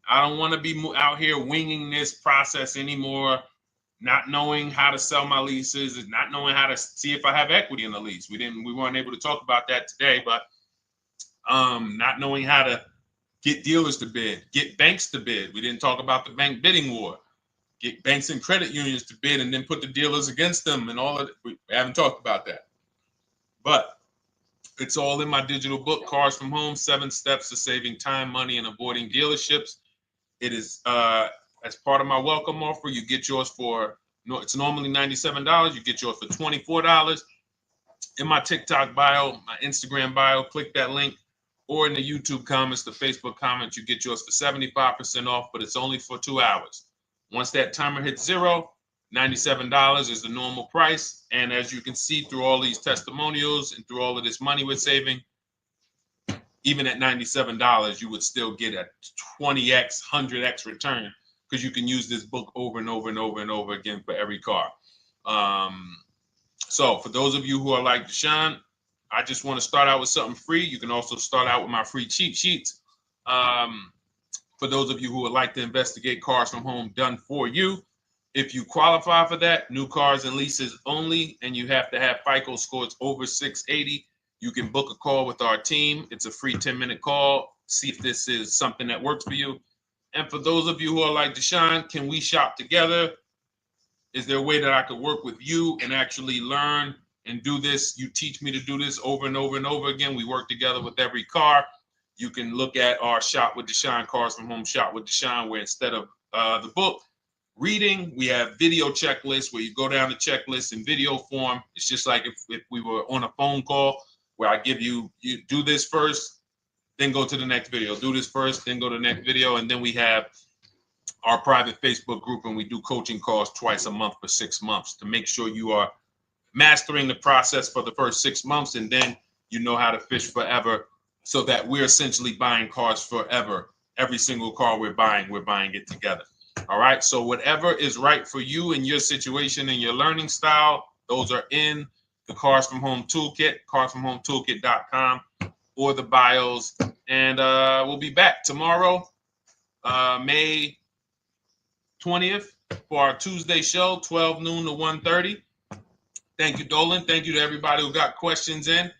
S1: I don't want to be out here winging this process anymore, not knowing how to sell my leases and not knowing how to see if I have equity in the lease. We weren't able to talk about that today, but not knowing how to get dealers to bid, get banks to bid. We didn't talk about the bank bidding war. Get banks and credit unions to bid and then put the dealers against them and all of it. We haven't talked about that. But it's all in my digital book, Cars from Home, 7 Steps to Saving Time, Money, and Avoiding Dealerships. It is as part of my welcome offer. You get yours it's normally $97. You get yours for $24. In my TikTok bio, my Instagram bio, click that link, or in the YouTube comments, the Facebook comments, you get yours for 75% off, but it's only for 2 hours. Once that timer hits 0, $97 is the normal price. And as you can see through all these testimonials and through all of this money we're saving, even at $97, you would still get a 20x, 100x return, because you can use this book over and over and over and over again for every car. So for those of you who are like, Deshone, I just want to start out with something free. You can also start out with my free cheat sheets. For those of you who would like to investigate Cars from Home done for you, if you qualify for that, new cars and leases only, and you have to have FICO scores over 680, you can book a call with our team. It's a free 10-minute call. See if this is something that works for you. And for those of you who are like, Deshone, can we shop together? Is there a way that I could work with you and actually learn and do this? You teach me to do this over and over and over again. We work together with every car. You can look at our Shop with Deshone, Cars from Home Shop with Deshone, where instead of the book reading, we have video checklists where you go down the checklist in video form. It's just like if we were on a phone call, where I give you do this first, then go to the next video. Do this first, then go to the next video. And then we have our private Facebook group, and we do coaching calls twice a month for 6 months to make sure you are mastering the process for the first 6 months, and then you know how to fish forever so that we're essentially buying cars forever. Every single car we're buying it together. All right. So whatever is right for you and your situation and your learning style, those are in the Cars from Home Toolkit, carsfromhometoolkit.com, or the bios. And we'll be back tomorrow, May 20th, for our Tuesday show, 12 noon to 1:30. Thank you, Dolan. Thank you to everybody who got questions in.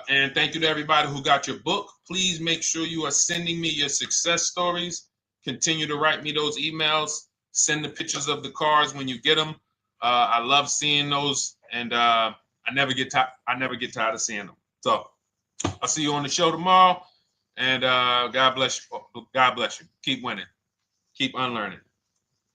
S1: And thank you to everybody who got your book. Please make sure you are sending me your success stories. Continue to write me those emails. Send the pictures of the cars when you get them. I love seeing those, and I never get tired of seeing them. So I'll see you on the show tomorrow. And God bless you. God bless you. Keep winning. Keep unlearning.